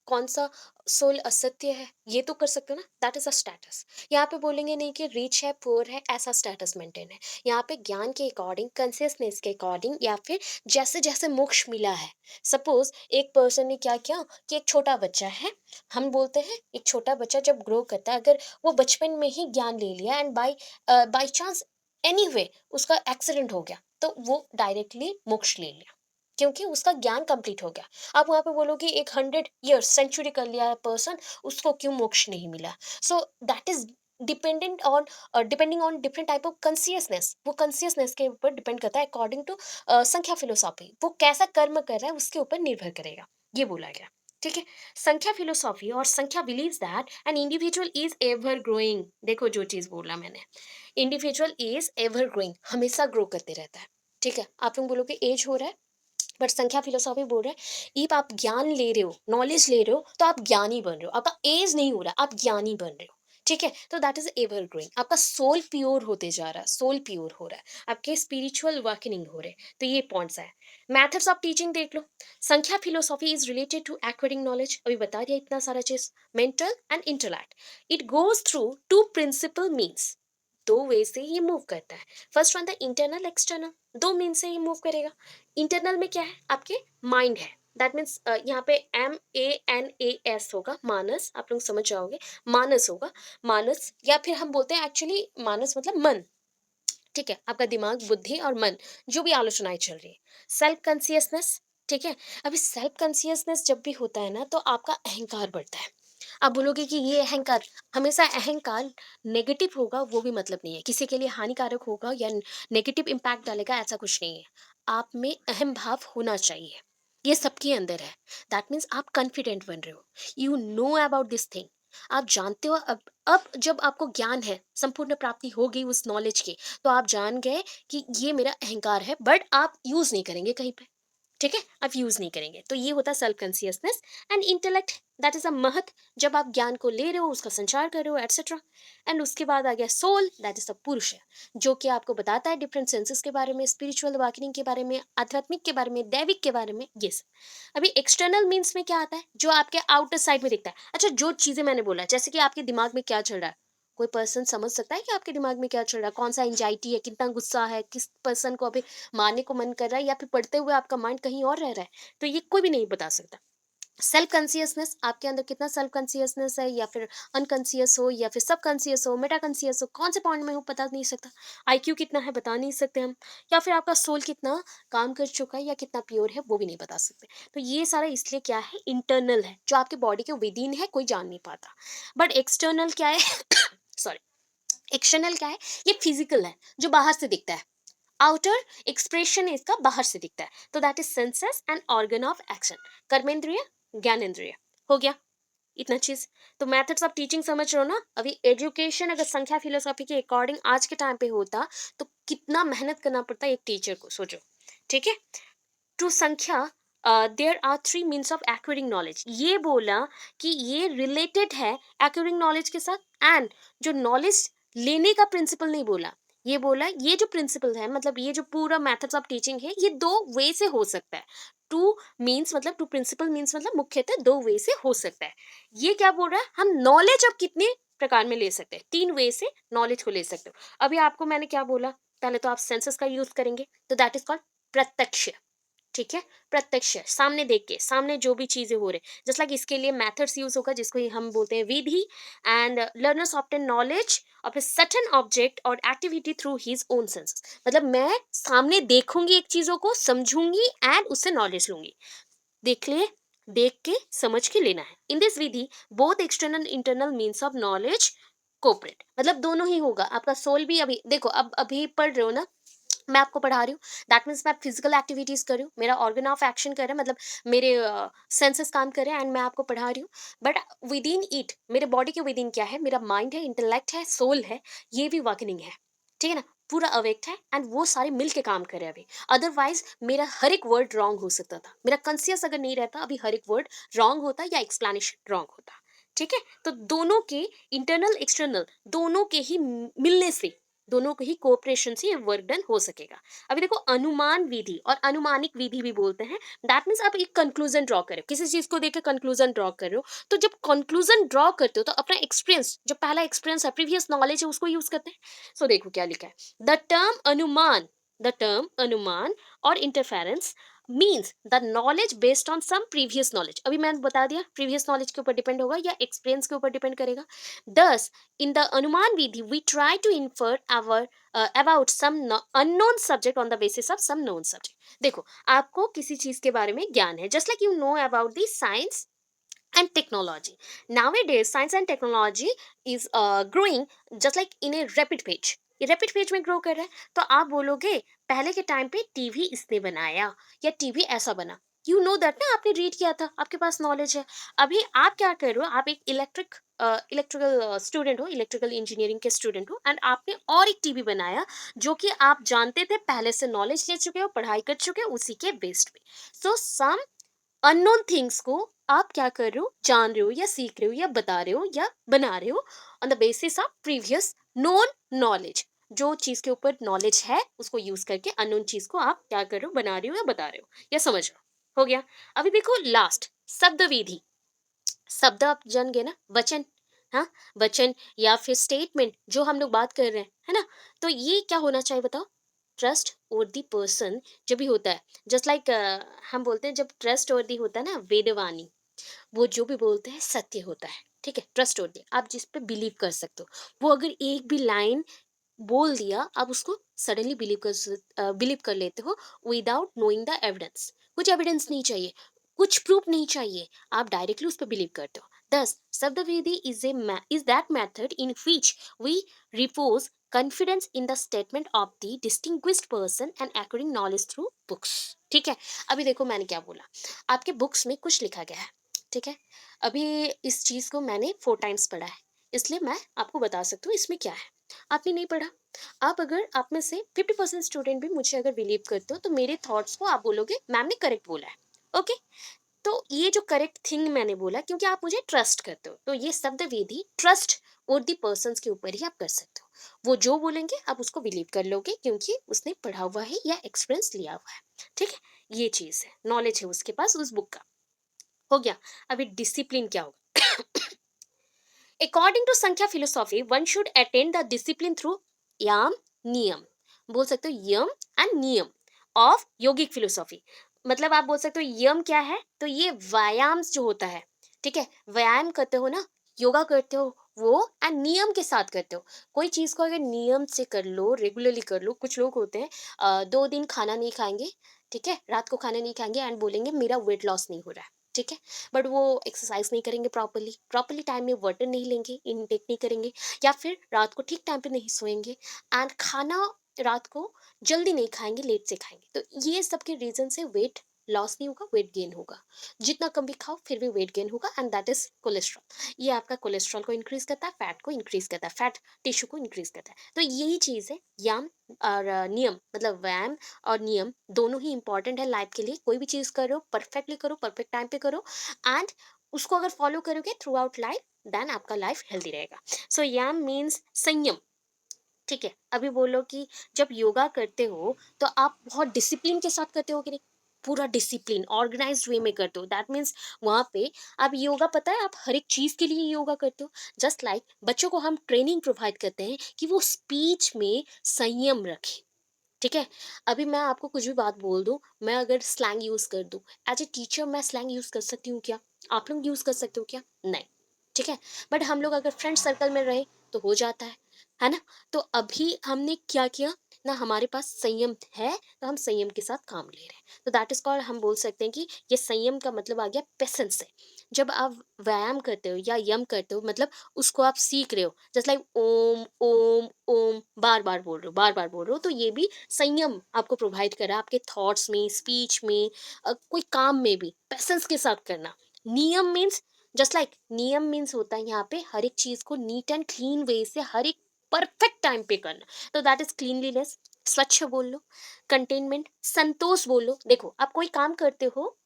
कौन सा सोल असत्य है, ये तो कर सकते हो ना, दैट इज अ स्टेटस। यहाँ पे बोलेंगे नहीं कि रिच है पुअर है, ऐसा स्टेटस मेंटेन है। यहाँ पे ज्ञान के अकॉर्डिंग, कंसियसनेस के अकॉर्डिंग, या फिर जैसे जैसे मोक्ष मिला है। सपोज एक पर्सन ने क्या किया कि एक छोटा बच्चा है, हम बोलते हैं एक छोटा बच्चा जब ग्रो करता है, अगर वो बचपन में ही ज्ञान ले लिया एंड बाय चांस एनीवे उसका एक्सीडेंट हो गया, तो वो डायरेक्टली मोक्ष ले लिया, क्योंकि उसका ज्ञान कंप्लीट हो गया। आप वहाँ पे बोलोगे एक 100 ईयर्स सेंचुरी कर लिया है पर्सन, उसको क्यों मोक्ष नहीं मिला? So that is dependent on depending on different type of consciousness. वो कंसियसनेस के ऊपर डिपेंड करता है अकॉर्डिंग टू संख्या फिलोसॉफी। वो कैसा कर्म कर रहा है उसके ऊपर निर्भर करेगा, ये बोला गया। ठीक है। संख्या फिलोसॉफी और संख्या believes that an individual is ever growing. देखो जो चीज बोला मैंने, इंडिविजुअल इज एवर ग्रोइंग, हमेशा ग्रो करते रहता है। ठीक है, आप लोग बोलोगे एज हो रहा है, बट संख्या फिलोसॉफी बोल रहा है इफ आप ज्ञान ले रहे हो, नॉलेज ले रहे हो, तो आप ज्ञानी बन रहे हो, आपका एज नहीं हो रहा, आप ज्ञानी बन रहे हो। ठीक है, तो दैट इज एवर ग्रोइंग, आपका सोल प्योर होते जा रहा है, सोल प्योर हो रहा है, आपके स्पिरिचुअल वर्कनिंग हो रहे हैं। तो ये पॉइंट्स है। मैथड्स ऑफ टीचिंग देख लो। Sankhya philosophy is related to acquiring knowledge, अभी बता दिया इतना सारा चीज, mental and intellect. It goes through two principle means, दो वे से ये मूव करता है। First one the internal external, दो मीन से ये मूव करेगा। इंटरनल में क्या है, आपके माइंड है, दैट मीन्स यहाँ पे MANAS होगा, मानस, आप लोग समझ जाओगे, मानस होगा। मानस, या फिर हम बोलते हैं एक्चुअली मानस मतलब मन। ठीक है, आपका दिमाग, बुद्धि और मन, जो भी आलोचनाएं चल रही है। Self consciousness. ठीक है, अभी सेल्फ कंसियसनेस जब भी होता है ना, तो आपका अहंकार बढ़ता है। आप बोलोगे कि ये अहंकार, हमेशा अहंकार नेगेटिव होगा वो भी मतलब नहीं है, किसी के लिए हानिकारक होगा या नेगेटिव इम्पैक्ट डालेगा, ऐसा कुछ नहीं है। आप में अहम भाव होना चाहिए, ये सबके अंदर है। दैट मीन्स आप कॉन्फिडेंट बन रहे हो, you know about this thing, आप जानते हो। अब जब आपको ज्ञान है, संपूर्ण प्राप्ति हो गई उस नॉलेज की, तो आप जान गए कि ये मेरा अहंकार है, बट आप यूज नहीं करेंगे कहीं पे। ठीक है, आप यूज नहीं करेंगे, तो ये होता है self consciousness. And intellect, that is अ महत, जब आप ज्ञान को ले रहे हो, उसका संचार कर रहे हो, एटसेट्रा। एंड उसके बाद आ गया सोल, दैट इज द पुरुष, जो कि आपको बताता है डिफरेंट सेंसेस के बारे में, स्पिरिचुअल अवेकनिंग के बारे में, आध्यात्मिक के बारे में, दैविक के बारे में, ये सब। अभी एक्सटर्नल मीन्स में क्या आता है, जो आपके आउटर साइड में दिखता है। अच्छा, जो चीजें मैंने बोला, जैसे कि आपके दिमाग में क्या चल रहा है, कोई पर्सन समझ सकता है कि आपके दिमाग में क्या चल रहा है, कौन सा एंजाइटी है, कितना गुस्सा है, किस पर्सन को अभी मारने को मन कर रहा है, या फिर पढ़ते हुए आपका माइंड कहीं और रह रहा है, तो ये कोई भी नहीं बता सकता। सेल्फ कॉन्सियसनेस, आपके अंदर कितना सेल्फ कॉन्सियसनेस है, या फिर अनकॉन्सियस हो, या फिर सब कॉन्सियस हो, मेटा कॉन्सियस हो, कौन से पॉइंट में हो बता नहीं सकता। IQ कितना है बता नहीं सकते हम, या फिर आपका सोल कितना काम कर चुका है या कितना प्योर है वो भी नहीं बता सकते। तो ये सारा इसलिए क्या है, इंटरनल है, जो आपके बॉडी के विद इन है, कोई जान नहीं पाता। बट एक्सटर्नल क्या है सॉरी, एक्सटर्नल क्या है, ये फिजिकल है, जो बाहर से दिखता है। आउटर एक्सप्रेशन इसका बाहर से दिखता है, तो that is senses and organ of action, कर्मेंद्रिय, ज्ञानेंद्रिय। हो गया इतना चीज। तो मेथड्स ऑफ टीचिंग समझ रहे हो ना। अभी एजुकेशन अगर संख्या फिलोसॉफी के अकॉर्डिंग आज के टाइम पे होता, तो कितना मेहनत करना पड़ता है एक टीचर को, सोचो। ठीक है, to Sankhya there are 3 means of acquiring knowledge, ये बोला कि ये रिलेटेड है एक्वायरिंग नॉलेज के साथ। एंड जो नॉलेज लेने का प्रिंसिपल नहीं बोला, ये बोला ये जो प्रिंसिपल है, मतलब ये जो पूरा मेथड्स ऑफ टीचिंग है, ये दो वे से हो सकता है। टू मीन्स मतलब, टू प्रिंसिपल मीन्स मतलब मुख्यतः दो वे से हो सकता है। ये क्या बोल रहा है, हम नॉलेज अब कितने प्रकार में ले सकते हैं, 3 वे से नॉलेज को ले सकते हो। अभी आपको मैंने क्या बोला, पहले तो आप सेंसेस का यूज करेंगे, तो दैट इज कॉल्ड प्रत्यक्ष। ठीक है, प्रत्यक्ष, सामने देख के, सामने जो भी चीजें हो रहे, जस्ट लाइक इसके लिए मेथड्स यूज होगा, जिसको हम बोलते हैं विधि। And learners obtain knowledge of a certain object और activity through his own senses, मतलब मैं सामने देखूंगी एक चीजों को, समझूंगी एंड उससे नॉलेज लूंगी। देख ले, देख के समझ के लेना है। In this Vidhi both external internal means of knowledge cooperate, मतलब दोनों ही होगा। आपका सोल भी, अभी देखो, अब अभी पढ़ रहे हो ना, मैं आपको पढ़ा रही हूँ, दैट मीन्स मैं फिजिकल एक्टिविटीज कर रही हूँ, मेरा ऑर्गन ऑफ एक्शन कर रहा है, मतलब मेरे सेंसेस काम कर रहे हैं, एंड मैं आपको पढ़ा रही हूँ। बट विद इन इट, मेरे बॉडी के विद इन क्या है, मेरा माइंड है, इंटेलेक्ट है, सोल है, ये भी वर्किंग है। ठीक है ना, पूरा अवेक्ट है, एंड वो सारे मिल के काम कर रहे हैं अभी। अदरवाइज मेरा हर एक वर्ड रॉन्ग हो सकता था, मेरा कंसियस अगर नहीं रहता, अभी हर एक वर्ड रॉन्ग होता या एक्सप्लेनेशन रॉन्ग होता। ठीक है, तो दोनों के, इंटरनल एक्सटर्नल दोनों के ही मिलने से दोनों को ही कोऑपरेशन से ये वर्क डन हो सकेगा। अभी देखो अनुमान विधि और अनुमानिक विधि भी बोलते हैं। दैट मीन्स आप एक कंक्लूजन ड्रॉ कर रहे हो, किसी चीज को देख के कंक्लूजन ड्रॉ कर रहे हो, तो जब कंक्लूजन ड्रॉ करते हो तो अपना एक्सपीरियंस, जो पहला एक्सपीरियंस है, प्रीवियस नॉलेज है, उसको यूज करते हैं। सो देखो क्या लिखा है, द टर्म अनुमान और interference means the knowledge based on some previous knowledge. अभी मैंने बता दिया प्रीवियस नॉलेज के ऊपर डिपेंड होगा या एक्सपीरियंस के ऊपर डिपेंड करेगा। दस, in the Anuman Vidhi, we try to infer our about some unknown subject on the basis of some known subject. देखो, आपको किसी चीज के बारे में ज्ञान है, just like you know about the science and technology. Nowadays, science and technology is growing just like in a rapid page. ये रैपिड पेज में ग्रो कर रहा है, तो आप बोलोगे पहले के टाइम पे टीवी इसने बनाया या टीवी ऐसा बना, यू नो दैट ना, आपने रीड किया था, आपके पास नॉलेज है। अभी आप क्या कर रहे हो, आप एक इलेक्ट्रिकल स्टूडेंट हो, इलेक्ट्रिकल इंजीनियरिंग के स्टूडेंट हो, एंड आपने और एक टीवी बनाया जो कि आप जानते थे, पहले से नॉलेज ले चुके हो, पढ़ाई कर चुके हो उसी के बेस्ड पे। सो सम अननोन थिंग्स को आप क्या कर रहे हो, जान रहे हो या सीख रहे हो या बता रहे हो या बना रहे हो on the basis of previous known knowledge. जो चीज के ऊपर नॉलेज है उसको यूज करके अननोन चीज को आप क्या कर रहे हो, बना रहे हो या बता रहे हो या समझ रहे हो गया। अभी देखो लास्ट, शब्द विधि। शब्द आप जान गए ना, वचन। हाँ, वचन या फिर स्टेटमेंट जो हम लोग बात कर रहे हैं, है ना। तो ये क्या होना चाहिए बताओ, ट्रस्ट और दी पर्सन जब भी होता है, जस्ट लाइक हम बोलते हैं जब ट्रस्ट और दी होता है ना, वेदवाणी, वो जो भी बोलते हैं सत्य होता है, ठीक है। ट्रस्ट और दी, आप जिस पे बिलीव कर सकते हो, वो अगर एक भी लाइन बोल दिया, आप उसको सडनली बिलीव कर लेते हो विदाउट नोइंग द एविडेंस। कुछ एविडेंस नहीं चाहिए, कुछ प्रूफ नहीं चाहिए, आप डायरेक्टली उस पर बिलीव करते हो। दस, शब्दवेदी is that method in which we repose confidence in the statement of the distinguished person and acquiring knowledge through books. ठीक है। अभी देखो मैंने क्या बोला, आपके बुक्स में कुछ लिखा गया है, ठीक है। अभी इस चीज को मैंने 4 टाइम्स पढ़ा है, इसलिए मैं आपको बता सकती हूँ इसमें क्या है। आपने नहीं पढ़ा, आप अगर आप में से 50% स्टूडेंट भी मुझे अगर बिलीव करते हो, तो मेरे थॉट्स को आप बोलोगे मैम ने करेक्ट बोला है। ओके। तो ये जो करेक्ट थिंग मैंने बोला, क्योंकि आप मुझे ट्रस्ट करते हो, तो ये शब्द विधि ट्रस्ट और दी पर्सन के ऊपर ही आप कर सकते हो। वो जो बोलेंगे आप उसको बिलीव कर लोगे, क्योंकि उसने पढ़ा हुआ है या एक्सपीरियंस लिया हुआ है। ठीक है, ये चीज है, नॉलेज है उसके पास उस बुक का। हो गया। अभी डिसिप्लिन क्या होगा। अकॉर्डिंग टू संख्या philosophy, one should attend the discipline through याम नियम। बोल सकते हो यम एंड नियम ऑफ योगिक फिलोसॉफी। मतलब आप बोल सकते हो यम क्या है, तो ये व्यायाम जो होता है, ठीक है, व्यायाम करते हो ना, योगा करते हो वो, एंड नियम के साथ करते हो। कोई चीज को अगर नियम से कर लो, रेगुलरली कर लो, कुछ लोग होते हैं 2 दिन खाना नहीं खाएंगे, ठीक है, रात को खाना नहीं खाएंगे एंड बोलेंगे मेरा वेट लॉस नहीं हो रहा है, ठीक है। बट वो एक्सरसाइज नहीं करेंगे, प्रॉपरली प्रॉपरली टाइम में वाटर नहीं लेंगे, इनटेक नहीं करेंगे, या फिर रात को ठीक टाइम पे नहीं सोएंगे, एंड खाना रात को जल्दी नहीं खाएंगे, लेट से खाएंगे, तो ये सब के रीजन से वेट लॉस नहीं होगा, वेट गेन होगा। जितना कम भी खाओ फिर भी वेट गेन होगा, एंड दैट इज कोलेस्ट्रॉल। ये आपका कोलेस्ट्रॉल को इंक्रीज करता है, फैट को इंक्रीज करता है, फैट टिश्यू को इंक्रीज करता है। तो यही चीज है याम और नियम, मतलब व्यायाम और नियम दोनों ही इंपॉर्टेंट है लाइफ के लिए। कोई भी चीज करो परफेक्टली करो, परफेक्ट टाइम पे करो, एंड उसको अगर फॉलो करोगे थ्रू आउट लाइफ, देन आपका लाइफ हेल्दी रहेगा। सो याम मीन्स संयम, ठीक है। अभी बोलो कि जब योगा करते हो तो आप बहुत डिसिप्लिन के साथ करते हो कि नहीं, पूरा डिसिप्लिन ऑर्गेनाइज्ड वे में करते हो, दैट मीन्स वहां पे आप योगा, पता है आप हर एक चीज के लिए योगा करते हो। जस्ट लाइक बच्चों को हम ट्रेनिंग प्रोवाइड करते हैं कि वो स्पीच में संयम रखें, ठीक है। अभी मैं आपको कुछ भी बात बोल दूं, मैं अगर स्लैंग यूज कर दूं, एज ए टीचर मैं स्लैंग यूज कर सकती हूँ क्या, आप लोग यूज कर सकते हो क्या, नहीं, ठीक है। बट हम लोग अगर फ्रेंड सर्कल में रहे तो हो जाता है ना। तो अभी हमने क्या किया ना, हमारे पास संयम है, तो हम संयम के साथ काम ले रहे हैं, तो दैट इज कॉल्ड, हम बोल सकते हैं कि ये संयम का मतलब आ गया पेशेंस से। जब आप व्यायाम करते हो या यम करते हो, मतलब उसको आप सीख रहे हो, जस्ट लाइक ओम ओम ओम, बार बार बोल रहे हो, बार बार बोल रहे हो, तो ये भी संयम आपको प्रोवाइड कर रहा है आपके थॉट्स में, स्पीच में, कोई काम में भी पेशेंस के साथ करना। नियम मीन्स, जस्ट लाइक नियम मीन्स होता है यहाँ पे हर एक चीज को नीट एंड क्लीन वे से हर एक परफेक्ट टाइम पे करना, तो दैट इज क्लीनलीनेस। स्वच्छ बोल लो, कंटेनमेंट, संतोष बोल लो। देखो आप कोई काम करते हो,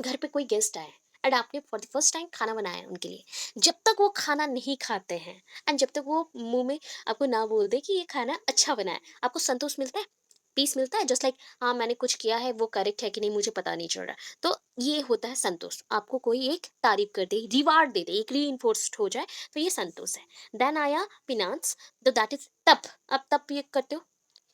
घर पे कोई गेस्ट आए, एंड आपने फॉर द फर्स्ट टाइम खाना बनाया है उनके लिए। जब तक वो खाना नहीं खाते हैं एंड जब तक वो मुँह में आपको ना बोल दे कि ये खाना अच्छा बना है, आपको संतोष मिलता है? पीस मिलता है? जस्ट लाइक हाँ, मैंने कुछ किया है, वो करेक्ट है कि नहीं मुझे पता नहीं चल रहा। तो ये होता है संतोष। आपको कोई एक तारीफ़ कर दे, रिवार्ड दे दे, एक रीइन्फोर्स्ड हो जाए, तो ये संतोष है। देन आया फिनांस, तो दैट इज़ तप। अब तप ये करते हो?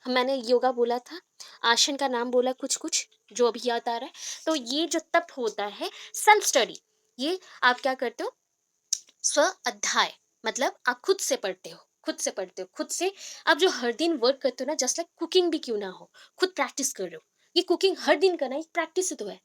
मैंने योगा बोला था, आसन का नाम बोला कुछ-कुछ, जो अभी याद आ रहा है। तो ये जो तप होता है, सेल्फ स्टडी, ये आप क्या करते हो, स्व अध्याय, मतलब आप खुद से पढ़ते हो, खुद से पढ़ते हो, खुद से। आप जो हर दिन वर्क करते हो ना, जस्ट लाइक कुकिंग भी क्यों ना हो, खुद प्रैक्टिस कर रहे हो। ये कुकिंग हर दिन करना एक प्रैक्टिस ही तो है।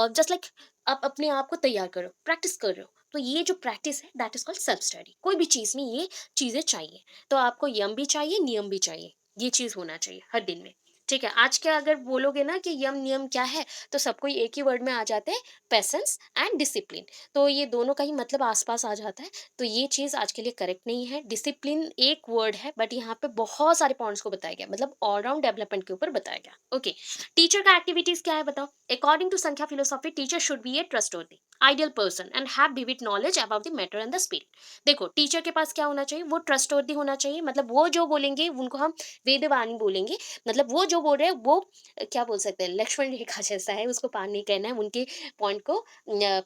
जस्ट लाइक आप अपने आप को तैयार करो, प्रैक्टिस कर रहे हो। तो ये जो प्रैक्टिस है that is called self study. कोई भी चीज में ये चीजें चाहिए। तो आपको यम भी चाहिए, नियम भी चाहिए। ये चीज होना चाहिए हर दिन में। ठीक है, आज के अगर बोलोगे ना कि यम नियम क्या है, तो सबको एक ही वर्ड में आ जाते हैं, पेशेंस एंड डिसिप्लिन। तो ये दोनों का ही मतलब आस-पास आ जाता है, तो ये चीज़ आज के लिए करेक्ट नहीं है। डिसिप्लिन एक वर्ड है, बट यहाँ पे बहुत सारे पॉइंट्स को बताया गया, मतलब ऑल राउंड डेवलपमेंट के ऊपर बताया गया। ओके, टीचर का एक्टिविटीज़ क्या है बताओ? अकॉर्डिंग टू संख्या philosophy, teacher should be A trustworthy, ideal person and have vivid knowledge about the matter and the spirit. देखो, टीचर के पास क्या होना चाहिए? वो ट्रस्टवर्दी होना चाहिए, मतलब वो जो बोलेंगे उनको हम वेदवाणी बोलेंगे। मतलब वो जो बोल रहे हैं वो क्या बोल सकते हैं, लक्ष्मण रेखा जैसा है, उसको पार नहीं करना है, उनके पॉइंट को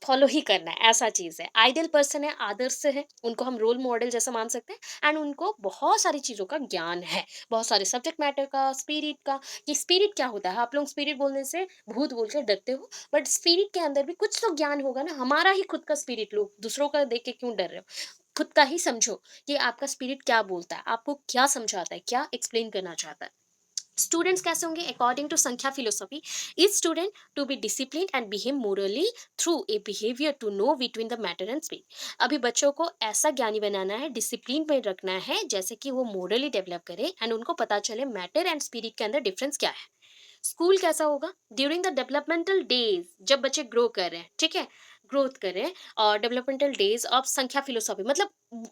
फॉलो ही करना है, ऐसा चीज़ है। आइडियल पर्सन है, आदर्श है, उनको हम रोल मॉडल जैसा मान सकते हैं एंड उनको बहुत सारी चीज़ों का ज्ञान है, बहुत सारे सब्जेक्ट मैटर का, स्पिरिट का। कि स्पिरिट क्या होता है? आप लोग स्पिरिट बोलने से भूत बोल के डरते हो, बट स्पिरिट के अंदर भी कुछ तो ज्ञान होगा ना। हमारा ही खुद का स्पिरिट लो, दूसरों का देख के क्यों डर रहे हो? खुद का ही समझो कि आपका स्पिरिट क्या बोलता है, आपको क्या समझाता है, क्या एक्सप्लेन करना चाहता है। स्टूडेंट्स कैसे होंगे according to Sankhya philosophy? Is student to be discipline and behave morally through a behaviour to know between the matter and spirit. अभी बच्चों को ऐसा ज्ञानी बनाना है, डिसिप्लिन में रखना है, जैसे कि वो मोरली डेवलप करे एंड उनको पता चले मैटर एंड स्पिरिट के अंदर डिफरेंस क्या है। स्कूल कैसा होगा? ड्यूरिंग द डेवलपमेंटल डेज, जब बच्चे ग्रो कर रहे हैं, ठीक है, ग्रोथ कर रहे हैं, और डेवलपमेंटल डेज ऑफ संख्या फिलोसॉफी, मतलब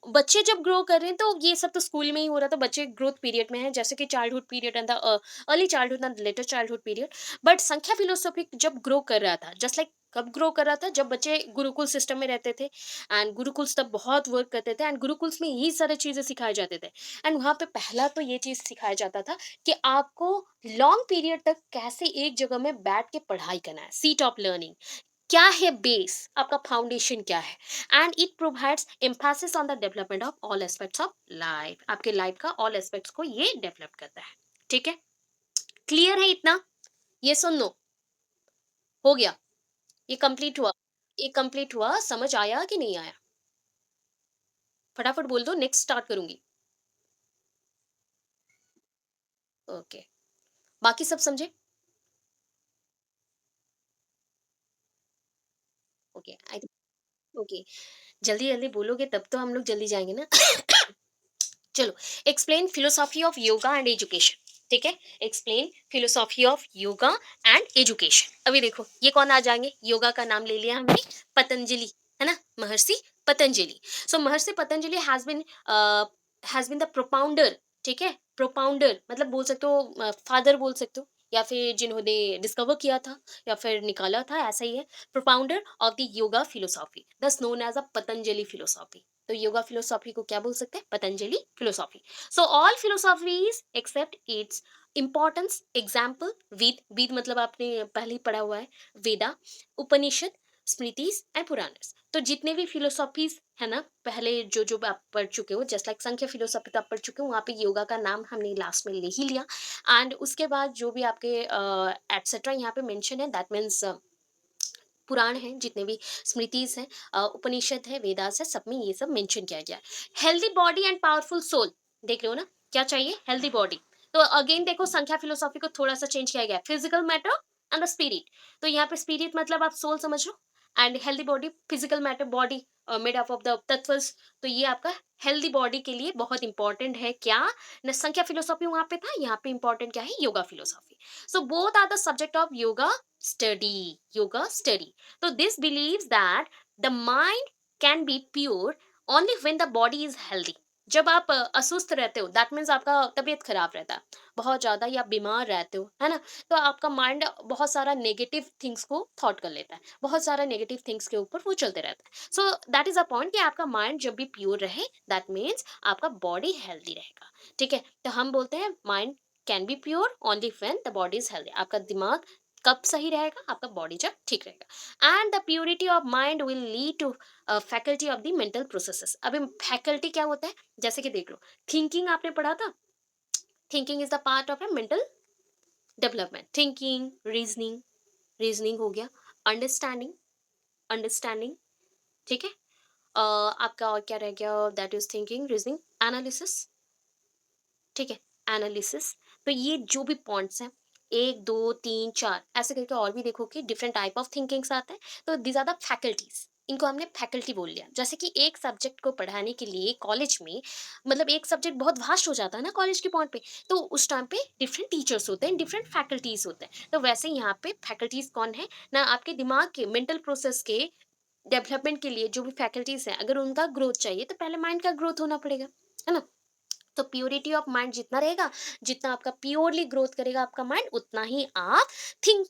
बच्चे जब ग्रो कर रहे हैं, तो ये सब तो स्कूल में ही हो रहा था, बच्चे ग्रोथ पीरियड में है, जैसे कि childhood period and the early childhood and later childhood period. But संख्या फिलोसॉफी जब ग्रो कर रहा था, जस्ट लाइक कब ग्रो कर रहा था? जब बच्चे गुरुकुल सिस्टम में रहते थे, एंड गुरुकुल्स तब बहुत वर्क करते थे, एंड गुरुकुल्स में यही सारी चीजें सिखाए जाते थे। एंड वहां पे पहला तो ये चीज सिखाया जाता था कि आपको लॉन्ग पीरियड तक कैसे एक जगह में बैठ के पढ़ाई करना है, सीट ऑफ लर्निंग क्या है, बेस आपका फाउंडेशन क्या है। And it provides emphasis on the development of all aspects of life, आपके लाइफ का ऑल एस्पेक्ट्स को ये डेवलप करता है। ठीक है, क्लियर है इतना? ये सुन लो, हो गया, ये कंप्लीट हुआ, ये कंप्लीट हुआ, समझ आया कि नहीं आया? फटाफट बोल दो, नेक्स्ट स्टार्ट करूंगी। ओके, बाकी सब समझे? ओके, आई, ओके, जल्दी जल्दी बोलोगे तब तो हम लोग जल्दी जाएंगे ना। चलो, explain philosophy of yoga and education. ठीक है, explain philosophy of yoga and education. अभी देखो, ये कौन आ जाएंगे? योगा का नाम ले लिया हमने, पतंजलि, है ना, महर्षि Patanjali. So Maharshi Patanjali has been the propounder. ठीक है, प्रोपाउंडर मतलब बोल सकते हो फादर बोल सकते हो, या फिर जिन्होंने डिस्कवर किया था, या फिर निकाला था, ऐसा ही है। Propounder of the yoga philosophy, thus known as a Patanjali philosophy. तो योगा फिलोसॉफी को क्या बोल सकते हैं? Patanjali philosophy. So all philosophies except its importance example Veda, Veda मतलब आपने पहले ही पढ़ा हुआ है, वेदा, उपनिषद, स्मृतिज एंड पुराणस। तो जितने भी फिलोसॉफीज है ना, पहले जो जो आप पढ़ चुके हो, जस्ट लाइक संख्या फिलोसॉफी तो आप पढ़ चुके हो, वहाँ पे योगा का नाम हमने लास्ट में ले ही लिया। एंड उसके बाद जो भी आपके एटसेट्रा यहाँ पे मेंशन है, दैट मीन्स पुराण हैं, जितने भी स्मृतिज हैं, उपनिषद है, वेदास है, सब में ये सब मेंशन किया गया है। Healthy body and powerful soul, देख रहे हो ना, क्या चाहिए? Healthy body. तो अगेन देखो, संख्या फिलोसॉफी को थोड़ा सा चेंज किया गया है, physical matter and the spirit. तो यहाँ पे स्पिरिट मतलब आप सोल समझ लो, and healthy body, physical matter, body made up of the tattvas. तो ये आपका हेल्दी बॉडी के लिए बहुत इंपॉर्टेंट है। क्या न, संख्या फिलोसॉफी वहां पे था, यहाँ पे इंपॉर्टेंट क्या है? Yoga philosophy. So both are the subject of yoga study. Yoga study. So this believes that the mind can be pure only when the body is healthy. जब आप असुस्त रहते हो दैट मीन्स आपका तबीयत खराब रहता है, बहुत ज़्यादा या बीमार रहते हो, है ना? तो आपका माइंड बहुत सारा नेगेटिव थिंग्स को थॉट कर लेता है, बहुत सारा नेगेटिव थिंग्स के ऊपर वो चलते रहता है। So that is a point कि आपका माइंड जब भी प्योर रहे दैट मीन्स आपका बॉडी हेल्दी रहेगा, ठीक है? तो हम बोलते हैं mind can be pure only when the body is healthy. आपका दिमाग कब सही रहेगा? आपका बॉडी जब ठीक रहेगा। And the purity of mind will lead to faculty of the mental processes. अभी फैकल्टी क्या होता है? जैसे कि देख लो, थिंकिंग आपने पढ़ा था, thinking is the part of A mental development. Thinking, reasoning, reasoning हो गया, अंडरस्टैंडिंग, अंडरस्टैंडिंग, ठीक है? आपका और क्या रह गया? That is thinking, reasoning, analysis, ठीक है? एनालिसिस। तो ये जो भी पॉइंट्स हैं, एक दो तीन चार ऐसे करके और भी देखो कि डिफरेंट टाइप ऑफ थिंकिंग्स आते हैं। तो दीज आर द फैकल्टीज, इनको हमने फैकल्टी बोल लिया। जैसे कि एक सब्जेक्ट को पढ़ाने के लिए कॉलेज में, मतलब एक सब्जेक्ट बहुत वास्ट हो जाता है ना कॉलेज के पॉइंट पे, तो उस टाइम पे डिफरेंट टीचर्स होते हैं, डिफरेंट फैकल्टीज होते हैं। तो वैसे यहाँ पे फैकल्टीज कौन है ना? आपके दिमाग के मेंटल प्रोसेस के डेवलपमेंट के लिए जो भी फैकल्टीज हैं, अगर उनका ग्रोथ चाहिए तो पहले माइंड का ग्रोथ होना पड़ेगा, है ना? तो प्योरिटी ऑफ माइंड जितना रहेगा, जितना आपका प्योरली ग्रोथ करेगा आपका माइंड, उतना ही आप थिंक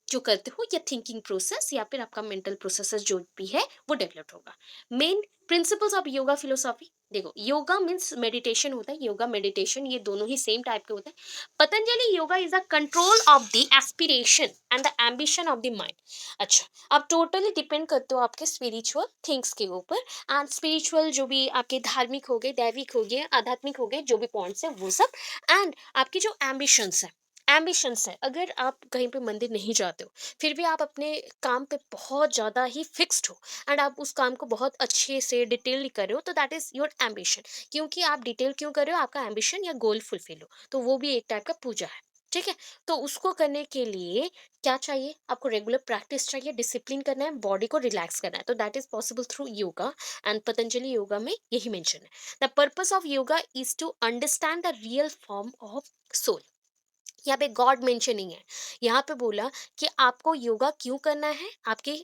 जो करते हो या थिंकिंग प्रोसेस या फिर आपका मेंटल प्रोसेस जो भी है वो डेवलप होगा। Main principles of yoga philosophy देखो, योगा मीन्स मेडिटेशन होता है, योगा मेडिटेशन ये दोनों ही सेम टाइप के होते हैं। Patanjali yoga is the control of the aspiration and the ambition of the mind. अच्छा, आप टोटली डिपेंड करते हो आपके स्पिरिचुअल थिंग्स के ऊपर। एंड स्पिरिचुअल जो भी आपके धार्मिक हो गए, दैविक हो गए, आध्यात्मिक हो गए, जो भी पॉइंट्स है वो सब। एंड आपकी जो एम्बिशंस है, एम्बिशंस है, अगर आप कहीं पे मंदिर नहीं जाते हो फिर भी आप अपने काम पे बहुत ज़्यादा ही फिक्स्ड हो एंड आप उस काम को बहुत अच्छे से डिटेल कर रहे हो, तो दैट इज़ योर एम्बिशन। क्योंकि आप डिटेल क्यों कर रहे हो? आपका एम्बिशन या गोल फुलफिल हो, तो वो भी एक टाइप का पूजा है, ठीक है? तो उसको करने के लिए क्या चाहिए? आपको रेगुलर प्रैक्टिस चाहिए, डिसिप्लिन करना है, बॉडी को रिलैक्स करना है, तो that is possible through yoga. And Patanjali yoga में यही मेंशन है, the purpose of yoga is to understand the real form of soul. यहाँ पे गॉड मेंशनिंग है, यहाँ पे बोला कि आपको योगा क्यों करना है? आपके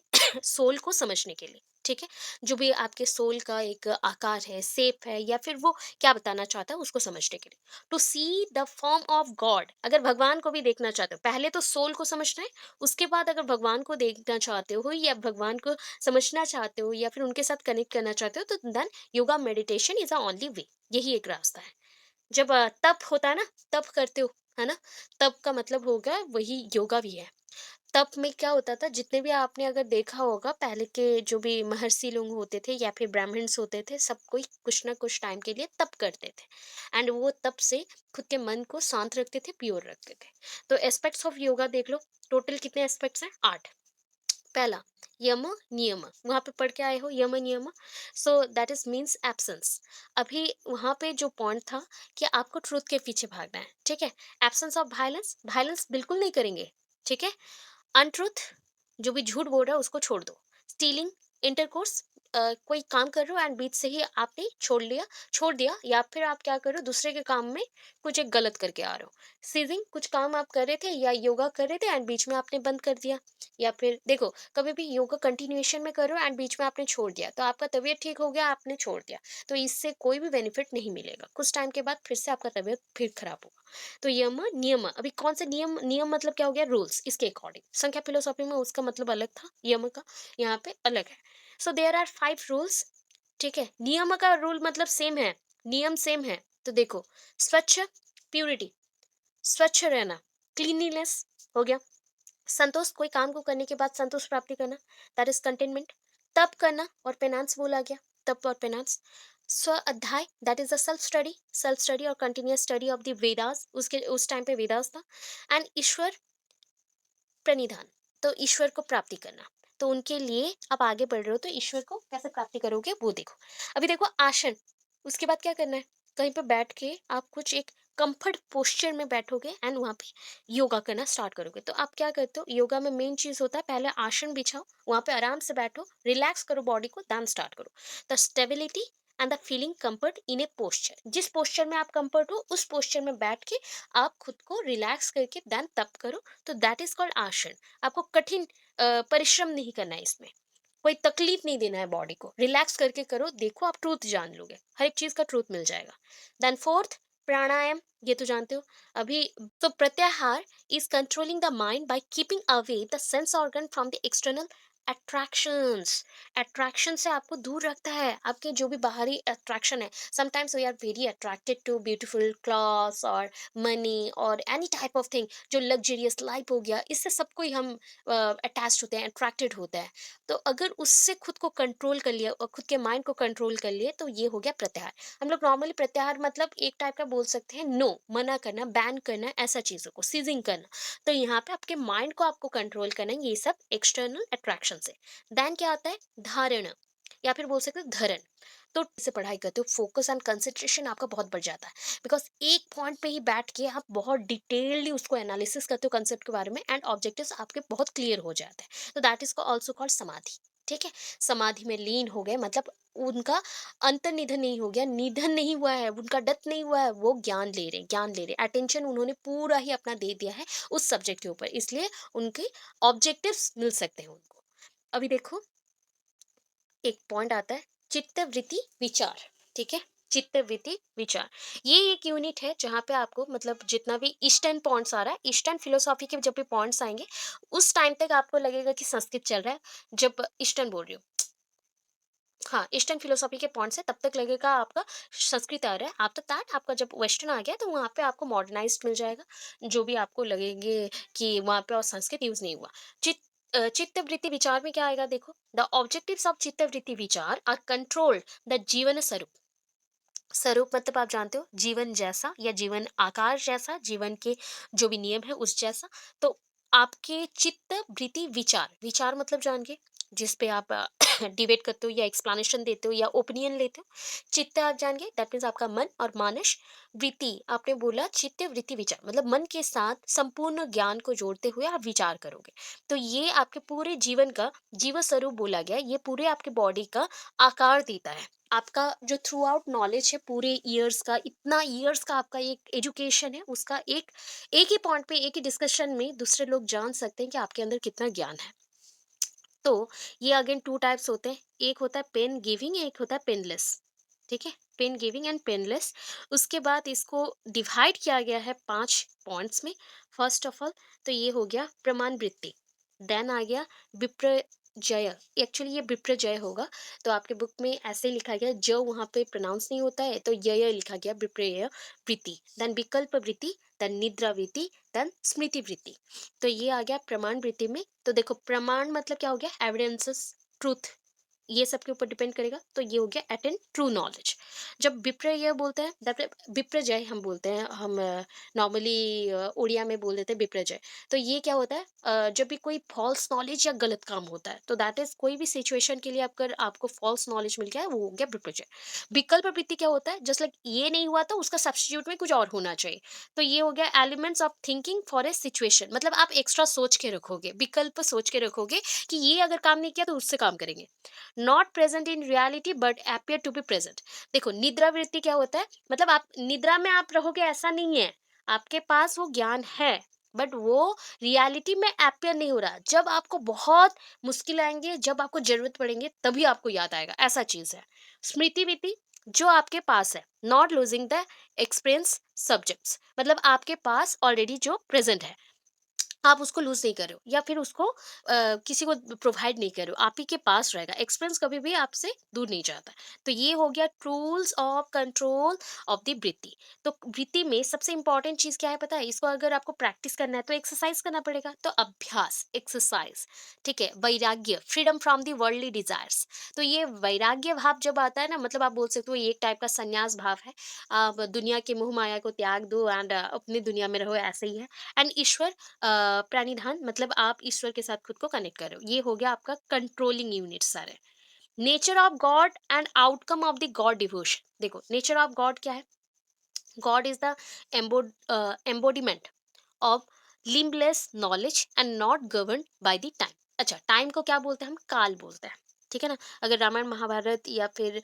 सोल को समझने के लिए, ठीक है? जो भी आपके सोल का एक आकार है, शेप है, या फिर वो क्या बताना चाहता है उसको समझने के लिए। To see the form of God, अगर भगवान को भी देखना चाहते हो पहले तो सोल को समझना है, उसके बाद अगर भगवान को देखना चाहते हो या भगवान को समझना चाहते हो या फिर उनके साथ कनेक्ट करना चाहते हो, तो then yoga meditation is a only way, यही एक रास्ता है। जब तप होता है ना, तप करते हो, है ना? तप का मतलब होगा वही योगा भी है। तप में क्या होता था, जितने भी आपने अगर देखा होगा पहले के जो भी महर्षि लोग होते थे या फिर ब्राह्मण्स होते थे, सब कोई कुछ ना कुछ टाइम के लिए तप करते थे। एंड वो तप से खुद के मन को शांत रखते थे, प्योर रखते थे। तो एस्पेक्ट्स ऑफ योगा देख लो, टोटल कितने एस्पेक्ट्स हैं? 8। पहला, यम नियम, वहां पे पढ़ के आए हो यम नियम। So that is means absence. अभी वहां पे जो पॉइंट था कि आपको ट्रूथ के पीछे भागना है, ठीक है? एब्सेंस ऑफ वायलेंस, वायलेंस बिल्कुल नहीं करेंगे, ठीक है? अनट्रूथ, जो भी झूठ बोल रहा है उसको छोड़ दो। स्टीलिंग, इंटरकोर्स, कोई काम कर रहे हो एंड बीच से ही आपने छोड़ दिया, या फिर आप क्या कर रहे हो दूसरे के काम में कुछ एक गलत करके आ रहे हो। सीजिंग, कुछ काम आप कर रहे थे या योगा कर रहे थे एंड बीच में आपने बंद कर दिया। या फिर देखो, कभी भी योगा कंटिन्यूएशन में कर रहे हो एंड बीच में आपने छोड़ दिया, तो आपका तबीयत ठीक हो गया, आपने छोड़ दिया, तो इससे कोई भी बेनिफिट नहीं मिलेगा, कुछ टाइम के बाद फिर से आपका तबीयत फिर खराब होगा। तो यम नियम, अभी कौन से नियम? नियम मतलब क्या हो गया? रूल्स, इसके अकॉर्डिंग। संख्या फिलोसॉफी में उसका मतलब अलग था, यम का यहाँ पे अलग है। सो देयर आर 5 रूल्स, ठीक है? नियम का रूल मतलब सेम है, नियम सेम है। तो देखो, स्वच्छ, प्यूरिटी, स्वच्छ रहना, क्लीनलीनेस हो गया। संतोष, कोई काम को करने के बाद संतोष प्राप्ति करना, दैट इज कंटेनमेंट। तप करना और पेनांस बोला गया, तप और पेनांस। स्व अध्याय, that is the self study और continuous study of the Vedas, उसके उस टाइम पे वेदास था। एंड ईश्वर प्रणिधान, तो ईश्वर को प्राप्ति करना। तो उनके लिए आप आगे बढ़ रहे हो, तो ईश्वर को कैसे प्राप्ति करोगे वो देखो। अभी देखो आसन, उसके बाद क्या करना है? कहीं पे बैठ के आप कुछ एक कंफर्ट पोस्चर में बैठोगे एंड वहां पे योगा करना स्टार्ट करोगे। तो आप क्या करते हो? योगा में मेन चीज होता है पहले आसन बिछाओ, वहां पे आराम से बैठो, रिलैक्स करो बॉडी को, देन स्टार्ट करो। The stability and the feeling comfort in A posture, जिस पोस्चर में आप कंफर्ट हो उस पोस्चर में बैठ के आप खुद को रिलैक्स करके देन तप करो, तो दैट इज कॉल्ड आसन। आपको कठिन परिश्रम नहीं करना है इसमें। कोई तकलीफ नहीं देना है बॉडी को, रिलैक्स करके करो, देखो आप ट्रूथ जान लोगे, हर एक चीज का ट्रूथ मिल जाएगा। देन फोर्थ, प्राणायाम, ये तो जानते हो अभी। तो प्रत्याहार is controlling the mind by keeping away the sense organ from the external attractions. Attraction से आपको दूर रखता है, आपके जो भी बाहरी अट्रैक्शन है। Sometimes we are very attracted to beautiful clothes और मनी और एनी टाइप ऑफ थिंग, जो लग्जरियस लाइफ हो गया, इससे सबको ही हम अटैच होते हैं, अट्रैक्टेड होते हैं। तो अगर उससे खुद को कंट्रोल कर लिया और खुद के माइंड को कंट्रोल कर लिए, तो ये हो गया प्रत्याहार। हम लोग नॉर्मली प्रत्याहार मतलब एक टाइप का बोल सकते हैं, नो, मना करना, बैन करना, ऐसा चीजों को सीजिंग करना। तो यहाँ पे आपके माइंड को आपको कंट्रोल करना है, ये सब एक्सटर्नल अट्रैक्शन से। देन क्या आता है, धारण, या फिर बोल सकते हैं धरण। तो से पढ़ाई करते हो, फोकस एंड कंसंट्रेशन आपका बहुत बढ़ जाता है, बिकॉज एक पॉइंट पे ही बैठ के आप बहुत डिटेल्डली उसको एनालिसिस करते हो कंसेप्ट के बारे में, एंड ऑब्जेक्टिव्स आपके बहुत क्लियर हो जाते हैं। तो दैट इज ऑल्सो कॉल्ड समाधि। ठीक है, समाधि में लीन हो गए, मतलब उनका अंतर्निधन नहीं हो गया, निधन नहीं हुआ है, उनका डेथ नहीं हुआ है, वो ज्ञान ले रहे, ज्ञान ले रहे, अटेंशन उन्होंने पूरा ही अपना दे दिया है उस सब्जेक्ट के ऊपर, इसलिए उनके ऑब्जेक्टिव्स मिल सकते हैं उनको। अभी देखो, एक पॉइंट आता है, चित्त वृत्ति विचार। ठीक है, चित्त वृत्ति विचार, ये एक यूनिट है जहाँ पे आपको मतलब जितना भी ईस्टर्न पॉइंट्स आ रहा है, ईस्टर्न फिलोसॉफी के जब भी पॉइंट्स आएंगे, उस टाइम तक आपको लगेगा कि संस्कृत चल रहा है। जब ईस्टर्न बोल रही हूँ, हाँ, ईस्टर्न फिलोसॉफी के पॉइंट्स है, तब तक लगेगा आपका संस्कृत आ रहा है। आफ्टर दैट आपका जब वेस्टर्न आ गया, तो वहाँ पे आपको मॉडर्नाइज्ड मिल जाएगा, जो भी आपको लगेंगे कि वहाँ पे और संस्कृत यूज नहीं हुआ। चित्त वृत्ति विचार में क्या आएगा, देखो, द ऑब्जेक्टिव्स ऑफ चित्त वृत्ति विचार आर कंट्रोल्ड द जीवन स्वरूप। स्वरूप मतलब आप जानते हो, जीवन जैसा या जीवन आकार जैसा, जीवन के जो भी नियम है उस जैसा। तो आपके चित्त वृत्ति विचार, विचार मतलब जान के, जिस पे आप डिबेट करते हो या एक्सप्लेनेशन देते हो या ओपिनियन लेते हो। चित्त आप जान गए, दैट मीन्स आपका मन और मानस। वृत्ति आपने बोला, चित्त वृत्ति विचार मतलब मन के साथ संपूर्ण ज्ञान को जोड़ते हुए आप विचार करोगे। तो ये आपके पूरे जीवन का जीवन स्वरूप बोला गया, ये पूरे आपके बॉडी का आकार देता है। आपका जो थ्रू आउट नॉलेज है पूरे ईयर्स का, इतना ईयर्स का आपका एक एजुकेशन है, उसका एक एक ही पॉइंट पे, एक ही डिस्कशन में दूसरे लोग जान सकते हैं कि आपके अंदर कितना ज्ञान है। तो ये अगेन टू टाइप्स होते हैं, एक होता है पेन गिविंग, एक होता है पेनलेस। ठीक है, पेन गिविंग एंड पेनलेस। उसके बाद इसको डिवाइड किया गया है 5 पॉइंट्स में। फर्स्ट ऑफ ऑल, तो ये हो गया प्रमाण वृत्ति। देन आ गया विप्रजय, एक्चुअली ये विप्रजय होगा, तो आपके बुक में ऐसे ही लिखा गया, जो वहाँ पे प्रोनाउंस नहीं होता है, तो य लिखा गया, विप्रय वृत्ति। देन विकल्प वृत्ति, देन निद्रा वृत्ति, देन स्मृति वृत्ति। तो ये आ गया प्रमाण वृत्ति में। तो देखो, प्रमाण मतलब क्या हो गया, एविडेंसेस, ट्रूथ, ये सब के ऊपर डिपेंड करेगा, तो ये हो गया अटेन ट्रू नॉलेज। जब विप्रय बोलते हैं, दैट विप्रजय हम बोलते हैं, हम नॉर्मली उड़िया में बोल देते हैं विप्रजय। तो ये क्या होता है, जब भी कोई फॉल्स नॉलेज या गलत काम होता है, तो दैट इज कोई भी सिचुएशन के लिए अगर आपको फॉल्स नॉलेज मिल गया है, वो हो गया विप्रजय। विकल्प वृत्ति क्या होता है, जस्ट लाइक ये नहीं हुआ तो उसका सब्स्टिट्यूट में कुछ और होना चाहिए, तो ये हो गया elements of thinking for a situation, मतलब आप एक्स्ट्रा सोच के रखोगे, विकल्प सोच के रखोगे कि ये अगर काम नहीं किया तो उससे काम करेंगे। Not present in reality but appear to be present. देखो, निद्रा वृत्ति क्या होता है, मतलब आप निद्रा में आप रहोगे ऐसा नहीं है, आपके पास वो ज्ञान है, बट वो रियलिटी में अपियर नहीं हो रहा। जब आपको बहुत मुश्किल आएंगे, जब आपको जरूरत पड़ेंगे, तभी आपको याद आएगा, ऐसा चीज है। स्मृति वृत्ति, जो आपके पास है, not losing the experience subjects, मतलब आपके पास ऑलरेडी जो प्रेजेंट है, आप उसको लूज नहीं कर रहे हो या फिर उसको किसी को प्रोवाइड नहीं कर रहे हो, आप ही के पास रहेगा, एक्सपीरियंस कभी भी आपसे दूर नहीं जाता। तो ये हो गया tools of control of the वृत्ति। तो वृत्ति में सबसे इंपॉर्टेंट चीज क्या है पता है, इसको अगर आपको प्रैक्टिस करना है तो एक्सरसाइज करना पड़ेगा, तो अभ्यास, एक्सरसाइज। ठीक है, वैराग्य, freedom from the worldly desires. तो ये वैराग्य भाव जब आता है ना, मतलब आप बोल सकते हो ये एक टाइप का संन्यास भाव है। आप दुनिया के मोह माया को त्याग दो एंड अपनी दुनिया में रहो, ऐसे ही है। एंड ईश्वर प्राणिधान, मतलब आप ईश्वर के साथ खुद को कनेक्ट करो, ये हो गया आपका कंट्रोलिंग यूनिट सारे। Nature of God and outcome of the God devotion. देखो, नेचर ऑफ गॉड क्या है, God is the embodiment of limbless knowledge and not govern by the time. अच्छा, टाइम को क्या बोलते हैं हम, काल बोलते हैं। ठीक है ना? अगर रामायण महाभारत या फिर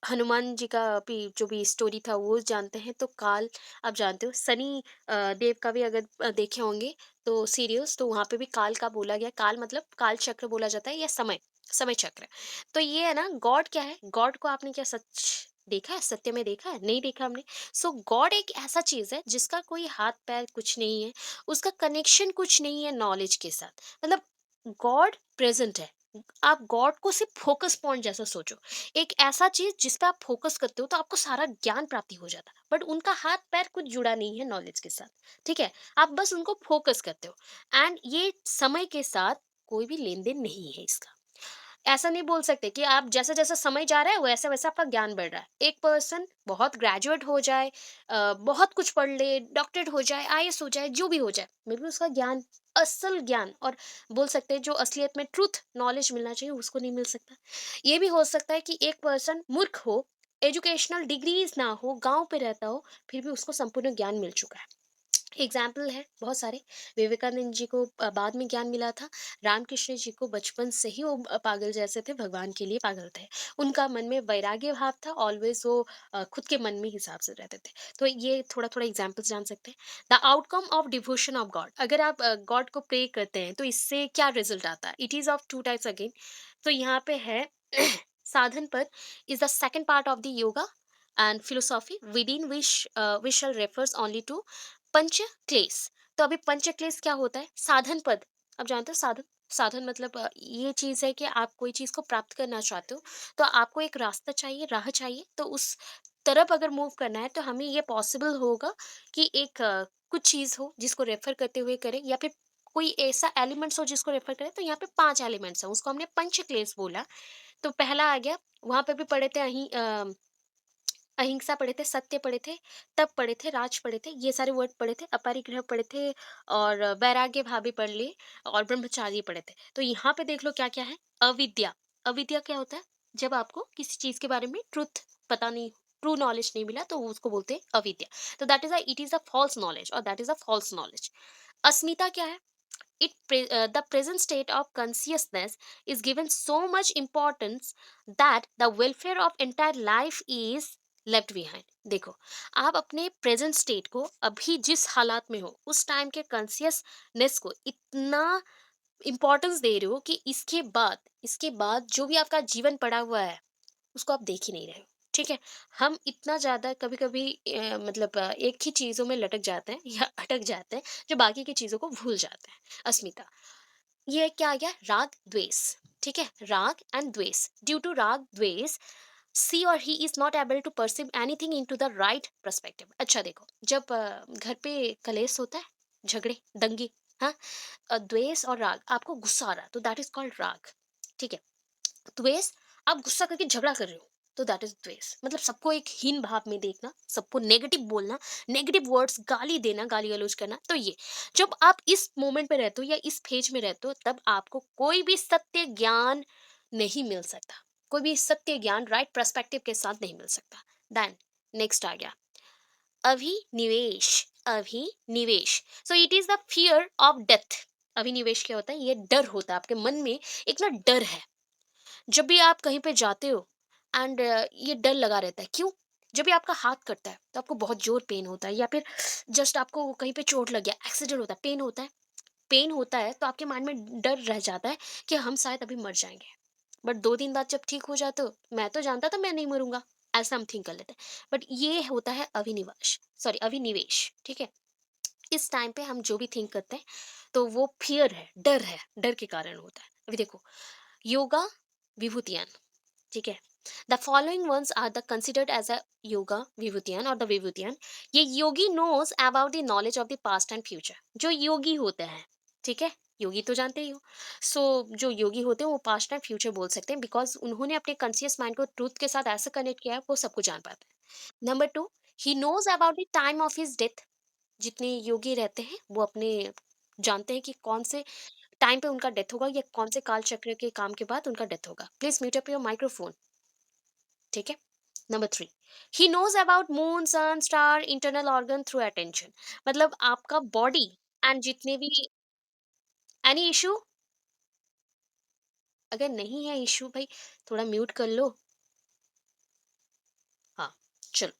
हनुमान जी का भी जो भी स्टोरी था वो जानते हैं, तो काल आप जानते हो, सनी देव का भी अगर देखे होंगे तो सीरियल्स, तो वहाँ पे भी काल का बोला गया। काल मतलब काल चक्र बोला जाता है या समय, समय चक्र। तो ये है ना, गॉड क्या है? गॉड को आपने क्या सच देखा है? सत्य में देखा है? नहीं देखा हमने। सो गॉड एक ऐसा चीज़ है जिसका कोई हाथ-पैर कुछ नहीं है, उसका कनेक्शन कुछ नहीं है नॉलेज के साथ। मतलब गॉड प्रेज़ेंट है। आप गॉड को सिर्फ फोकस पॉइंट जैसा सोचो, एक ऐसा चीज जिस पे आप फोकस करते हो तो आपको सारा ज्ञान प्राप्ति हो जाता है, बट उनका हाथ पैर कुछ जुड़ा नहीं है नॉलेज के साथ। ठीक है, आप बस उनको फोकस करते हो, एंड ये समय के साथ कोई भी लेन देन नहीं है इसका। ऐसा नहीं बोल सकते कि आप जैसा जैसा समय जा रहा है वैसा वैसा आपका ज्ञान बढ़ रहा है। एक पर्सन बहुत ग्रेजुएट हो जाए, बहुत कुछ पढ़ ले, डॉक्टरेट हो जाए, आईएएस हो जाए, जो भी हो जाए, मे बी उसका ज्ञान, असल ज्ञान और बोल सकते हैं जो असलियत में ट्रूथ नॉलेज मिलना चाहिए, उसको नहीं मिल सकता। ये भी हो सकता है कि एक पर्सन मूर्ख हो, एजुकेशनल डिग्रीज ना हो, गांव पे रहता हो, फिर भी उसको संपूर्ण ज्ञान मिल चुका है। एग्जाम्पल है बहुत सारे। विवेकानंद जी को बाद में ज्ञान मिला था। रामकृष्ण जी को बचपन से ही वो पागल जैसे थे, भगवान के लिए पागल थे। उनका मन में वैराग्य भाव था, ऑलवेज वो खुद के मन में हिसाब से रहते थे। तो ये थोड़ा थोड़ा एग्जाम्पल्स जान सकते हैं। The outcome of devotion of God, अगर आप गॉड को प्रे करते हैं तो इससे क्या रिजल्ट आता है? It is of two types again. तो यहाँ पे है Sadhana Pada is the second part of the yoga and philosophy within which shall refers only to pancha klesha. तो अभी पंच क्लेश क्या होता है? साधन पद, आप जानते हो साधन। साधन मतलब ये चीज है कि आप कोई चीज को प्राप्त करना चाहते हो, तो आपको एक रास्ता चाहिए, राह चाहिए, तो उस तरफ अगर मूव करना है तो हमें ये पॉसिबल होगा कि एक कुछ चीज हो जिसको रेफर करते हुए करें, या फिर कोई ऐसा एलिमेंट्स हो जिसको रेफर करें। तो यहाँ पे 5 एलिमेंट्स हैं, उसको हमने पंच क्लेश बोला। तो पहला आ गया, वहां पे भी पढ़े थे अहिंसा पढ़े थे, सत्य पढ़े थे, तप पढ़े थे, राज पढ़े थे, ये सारे वर्ड पढ़े थे, अपरिग्रह पढ़े थे, और वैराग्य भाभी पढ़ लिए, और ब्रह्मचारी पढ़े थे। तो यहाँ पे देख लो क्या क्या है। अविद्या, अविद्या क्या होता है? जब आपको किसी चीज के बारे में ट्रुथ पता नहीं, ट्रू नॉलेज नहीं मिला, तो उसको बोलते हैं अविद्या। तो that is it is a false knowledge, और that is a false knowledge. अस्मिता क्या है? The present state of consciousness is given so much importance that the welfare of entire life is left behind। देखो, आप अपने present state को, अभी जिस हालात में हो उस टाइम के कॉन्सियसनेस को इतना इंपॉर्टेंस दे रहे हो कि इसके बाद जो भी आपका जीवन पड़ा हुआ है उसको आप देख ही नहीं रहे हो। ठीक है, हम इतना ज्यादा कभी कभी मतलब एक ही चीजों में लटक जाते हैं या अटक जाते हैं, जो बाकी की चीजों को भूल जाते हैं। अस्मिता, ये क्या आ गया? राग द्वेष। ठीक है, राग एंड द्वेष, ड्यू टू राग द्वेष सी और he is not able to perceive anything in to the right perspective. अच्छा देखो, जब घर पे कलेश होता है, झगड़े, दंगे, हाँ, द्वेष और राग, आपको गुस्सा आ रहा है तो दैट इज कॉल्ड राग। ठीक है, द्वेष, आप गुस्सा करके झगड़ा कर रहे हो, तो दैट इज द्वेष। मतलब सबको एक हीन भाव में देखना, सबको नेगेटिव बोलना, नेगेटिव वर्ड्स, गाली देना, गाली गलौज करना। तो ये, जब आप इस मोमेंट पे रहते हो या इस फेज में रहते हो, तब आपको कोई भी सत्य ज्ञान नहीं मिल सकता। कोई भी सत्य ज्ञान राइट पर्सपेक्टिव के साथ नहीं मिल सकता। देन नेक्स्ट आ गया अभिनिवेश। अभिनिवेश, so it is the fear of death. अभिनिवेश क्या होता है? ये डर होता है आपके मन में, एक ना डर है। जब भी आप कहीं पे जाते हो एंड ये डर लगा रहता है, क्यों? जब भी आपका हाथ कटता है तो आपको बहुत जोर पेन होता है, या फिर जस्ट आपको कहीं पे चोट लग गया, एक्सीडेंट होता है, पेन होता है। पेन होता है तो आपके माइंड में डर रह जाता है कि हम शायद अभी मर जाएंगे। बट 2 दिन बाद जब ठीक हो जाते हो, मैं तो जानता था मैं नहीं मरूंगा, ऐसा हम थिंक कर लेते हैं। बट ये होता है अभिनिवेश, सॉरी अभिनिवेश। ठीक है, इस टाइम पे हम जो भी थिंक करते हैं तो वो फियर है, डर के कारण होता है। अभी देखो, योगा विभूतियान, ठीक है, the following ones are the considered as a yoga विभूतियन और द विभूतियन। ये yogi knows about the knowledge of the past and future. जो योगी होते हैं, ठीक है, योगी तो जानते ही हो। सो जो योगी होते हैं वो पास्ट एंड फ्यूचर बोल सकते हैं, बिकॉज उन्होंने अपने कॉन्शियस माइंड को ट्रूथ के साथ ऐसे कनेक्ट किया है, वो सब कुछ जान पाते हैं। Number two, he knows about the time of his death. जितने योगी रहते हैं वो अपने जानते हैं कि कौन से टाइम पे उनका डेथ होगा, या कौन से काल चक्र के काम के बाद उनका डेथ होगा। Please mute up your microphone. ठीक है, number three, he knows about moon sun star internal organ through attention. मतलब आपका बॉडी एंड जितने भी, एनी इशू, अगर नहीं है इश्यू भाई, थोड़ा म्यूट कर लो। हाँ, चलो।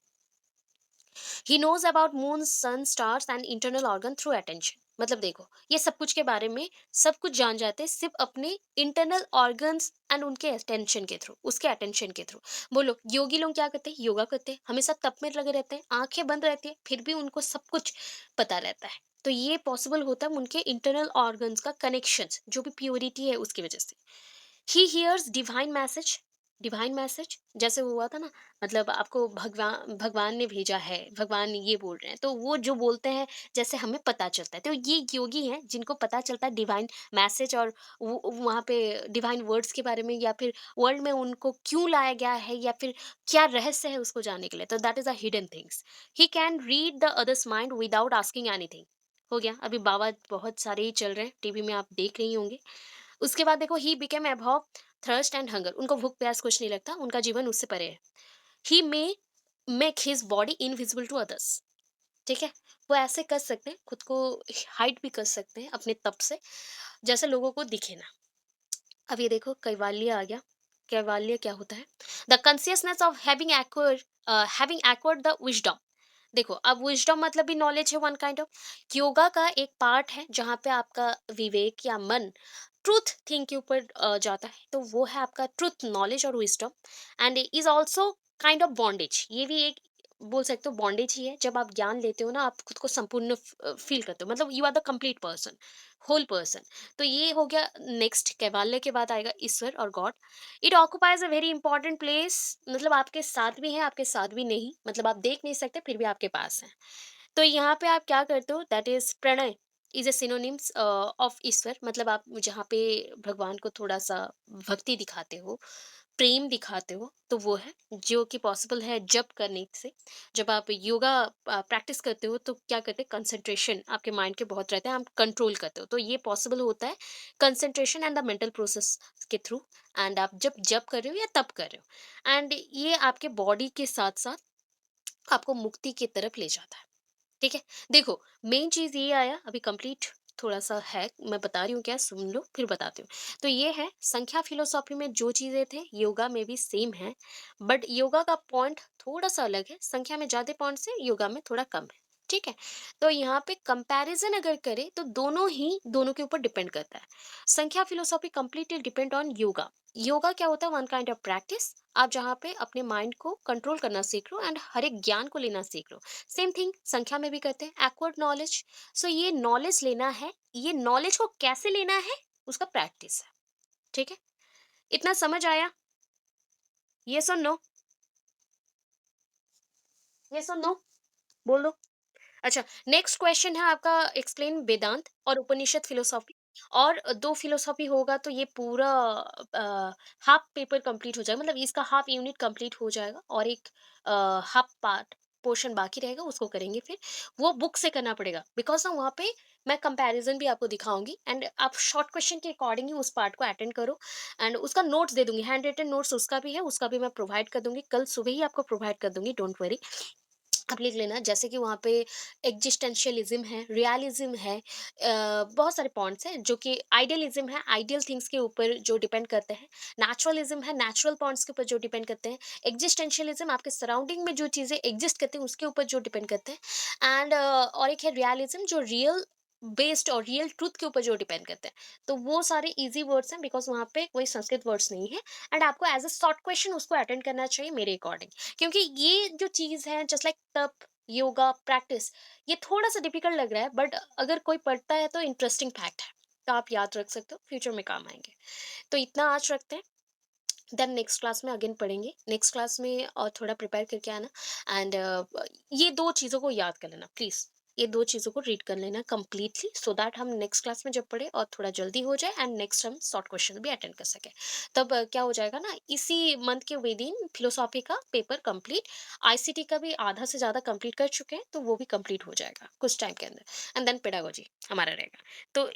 He knows about moon sun stars and internal organ through attention. मतलब देखो, ये सब कुछ के बारे में सब कुछ जान जाते हैं सिर्फ अपने इंटरनल ऑर्गन्स एंड उनके अटेंशन के थ्रू, उसके अटेंशन के थ्रू। बोलो, योगी लोग क्या करते हैं? योगा करते हैं, हमेशा तप में लगे रहते हैं, आंखें बंद रहती है, फिर भी उनको सब कुछ पता रहता है। तो ये पॉसिबल होता है उनके इंटरनल ऑर्गन्स का कनेक्शन, जो भी प्योरिटी है उसकी वजह से। He hears divine message. Divine message जैसे हुआ था ना, मतलब आपको भगवान भगवान ने भेजा है, भगवान ये बोल रहे हैं, तो वो जो बोलते हैं जैसे हमें पता चलता है, तो ये योगी हैं जिनको पता चलता है डिवाइन मैसेज, और वहाँ पे डिवाइन वर्ड्स के बारे में, या फिर वर्ल्ड में उनको क्यों लाया गया है, या फिर क्या रहस्य है उसको जानने के लिए। तो that is a hidden things. He can read the others mind without asking anything. हो गया, अभी बाबा बहुत सारे ही चल रहे हैं, टीवी में आप देख रही होंगे। उसके बाद देखो, he became above thirst and hunger. उनको भूख प्यास कुछ नहीं लगता, उनका जीवन उससे परे है। He may make his body invisible to others. ठीक है, वो ऐसे कर सकते हैं, खुद को हाइड भी कर सकते हैं अपने तप से, जैसे लोगों को दिखे ना। अब ये देखो, कैवाल्य आ गया। कैवाल्य क्या होता है? The consciousness of having acquired the wisdom. देखो, अब विजडम मतलब भी नॉलेज है, वन काइंड ऑफ। योगा का एक पार्ट है जहाँ पे आपका विवेक या मन ट्रूथ थिंग के ऊपर जाता है, तो वो है आपका ट्रूथ नॉलेज और wisdom. And is also kind of bondage. ये भी एक बोल सकते हो बॉन्डेज ही है। जब आप ज्ञान लेते हो ना, आप खुद को संपूर्ण फील करते हो, मतलब you are the complete person, whole person. तो ये हो गया। नेक्स्ट कैवाल्य के बाद आएगा ईश्वर और God. It occupies a very important place. मतलब आपके साथ भी है, आपके साथ भी नहीं, मतलब आप देख नहीं सकते फिर भी आपके पास है। तो यहाँ पे आप क्या करते हो? That is pranay is a synonyms of Ishwar. मतलब आप जहाँ पे भगवान को थोड़ा सा भक्ति दिखाते हो, प्रेम दिखाते हो, तो वो है जो कि पॉसिबल है जब करने से। जब आप योगा प्रैक्टिस करते हो तो क्या करते हैं, कंसंट्रेशन आपके माइंड के बहुत रहते हैं, आप कंट्रोल करते हो, तो ये पॉसिबल होता है concentration and the mental process के थ्रू। एंड आप जब जब कर रहे हो या तब कर रहे हो, एंड ये आपके बॉडी के साथ साथ आपको मुक्ति की तरफ ले जाता है। ठीक है, देखो, मेन चीज ये आया अभी कंप्लीट। थोड़ा सा है, मैं बता रही हूँ क्या, सुन लो फिर बताती हूँ। तो ये है संख्या फिलोसॉफी में जो चीजें थे, योगा में भी सेम है। बट योगा का पॉइंट थोड़ा सा अलग है, संख्या में ज्यादा पॉइंट से योगा में थोड़ा कम है। ठीक है, तो यहाँ पे कंपैरिजन अगर करें तो दोनों ही दोनों के ऊपर डिपेंड करता है। Sankhya philosophy completely depend on yoga. Yoga क्या होता है? One kind of practice. आप जहाँ पे अपने माइंड को कंट्रोल करना सीख लो एंड हर एक ज्ञान को लेना सीख लो। सेम थिंग संख्या में भी करते हैं, एक्वर्ड नॉलेज। सो ये नॉलेज लेना है, ये नॉलेज को कैसे लेना है, उसका प्रैक्टिस है। ठीक है, इतना समझ आया? ये सुन नो, ये सुन नो, बोल दो। अच्छा, नेक्स्ट क्वेश्चन है आपका, एक्सप्लेन वेदांत और उपनिषद फिलोसॉफी। और दो फिलोसॉफी होगा तो ये पूरा हाफ पेपर कंप्लीट हो जाएगा, मतलब इसका हाफ यूनिट कंप्लीट हो जाएगा, और एक हाफ पार्ट पोर्शन बाकी रहेगा, उसको करेंगे फिर। वो बुक से करना पड़ेगा, बिकॉज ना वहाँ पे मैं कंपैरिजन भी आपको दिखाऊंगी, एंड आप शॉर्ट क्वेश्चन के अकॉर्डिंग ही उस पार्ट को अटेंड करो। एंड उसका नोट्स दे दूंगी, हैंड रिटन नोट्स उसका भी है, उसका भी मैं प्रोवाइड कर दूंगी, कल सुबह ही आपको प्रोवाइड कर दूंगी, डोंट वरी। आप लिख लेना, जैसे कि वहाँ पे एग्जिस्टेंशियलिज्म है, रियलिज्म है, बहुत सारे पॉइंट्स हैं जो कि आइडियलिज्म है, आइडियल थिंग्स के ऊपर जो डिपेंड करते हैं। नेचुरलिज्म है, नेचुरल पॉइंट्स के ऊपर जो डिपेंड करते हैं। एग्जिस्टेंशियलिज्म आपके सराउंडिंग में जो चीज़ें एग्जिस्ट करती हैं उसके ऊपर जो डिपेंड करते हैं। एंड और एक है रियलिज्म, जो रियल बेस्ड और रियल ट्रूथ के ऊपर जो डिपेंड करते हैं। तो वो सारे इजी वर्ड्स हैं, बिकॉज वहाँ पे कोई संस्कृत वर्ड्स नहीं है। एंड आपको एज अ शॉर्ट क्वेश्चन उसको अटेंड करना चाहिए मेरे अकॉर्डिंग, क्योंकि ये जो चीज है जस्ट लाइक तप, योगा प्रैक्टिस, ये थोड़ा सा डिफिकल्ट लग रहा है, बट अगर कोई पढ़ता है तो इंटरेस्टिंग फैक्ट है, तो आप याद रख सकते हो, फ्यूचर में काम आएंगे। तो इतना आज रखते हैं, देन नेक्स्ट क्लास में अगेन पढ़ेंगे। नेक्स्ट क्लास में और थोड़ा प्रिपेयर करके आना। एंड ये दो चीज़ों को याद कर लेना प्लीज़, ये दो चीज़ों को रीड कर लेना कंप्लीटली, सो दैट हम नेक्स्ट क्लास में जब पढ़े और थोड़ा जल्दी हो जाए, एंड नेक्स्ट हम शॉर्ट क्वेश्चन भी अटेंड कर सके। तब क्या हो जाएगा ना, इसी मंथ के विद इन फिलोसॉफी का पेपर कंप्लीट। आईसीटी का भी आधा से ज़्यादा कंप्लीट कर चुके हैं, तो वो भी कंप्लीट हो जाएगा कुछ टाइम के अंदर, एंड देन पेडागोजी हमारा रहेगा। तो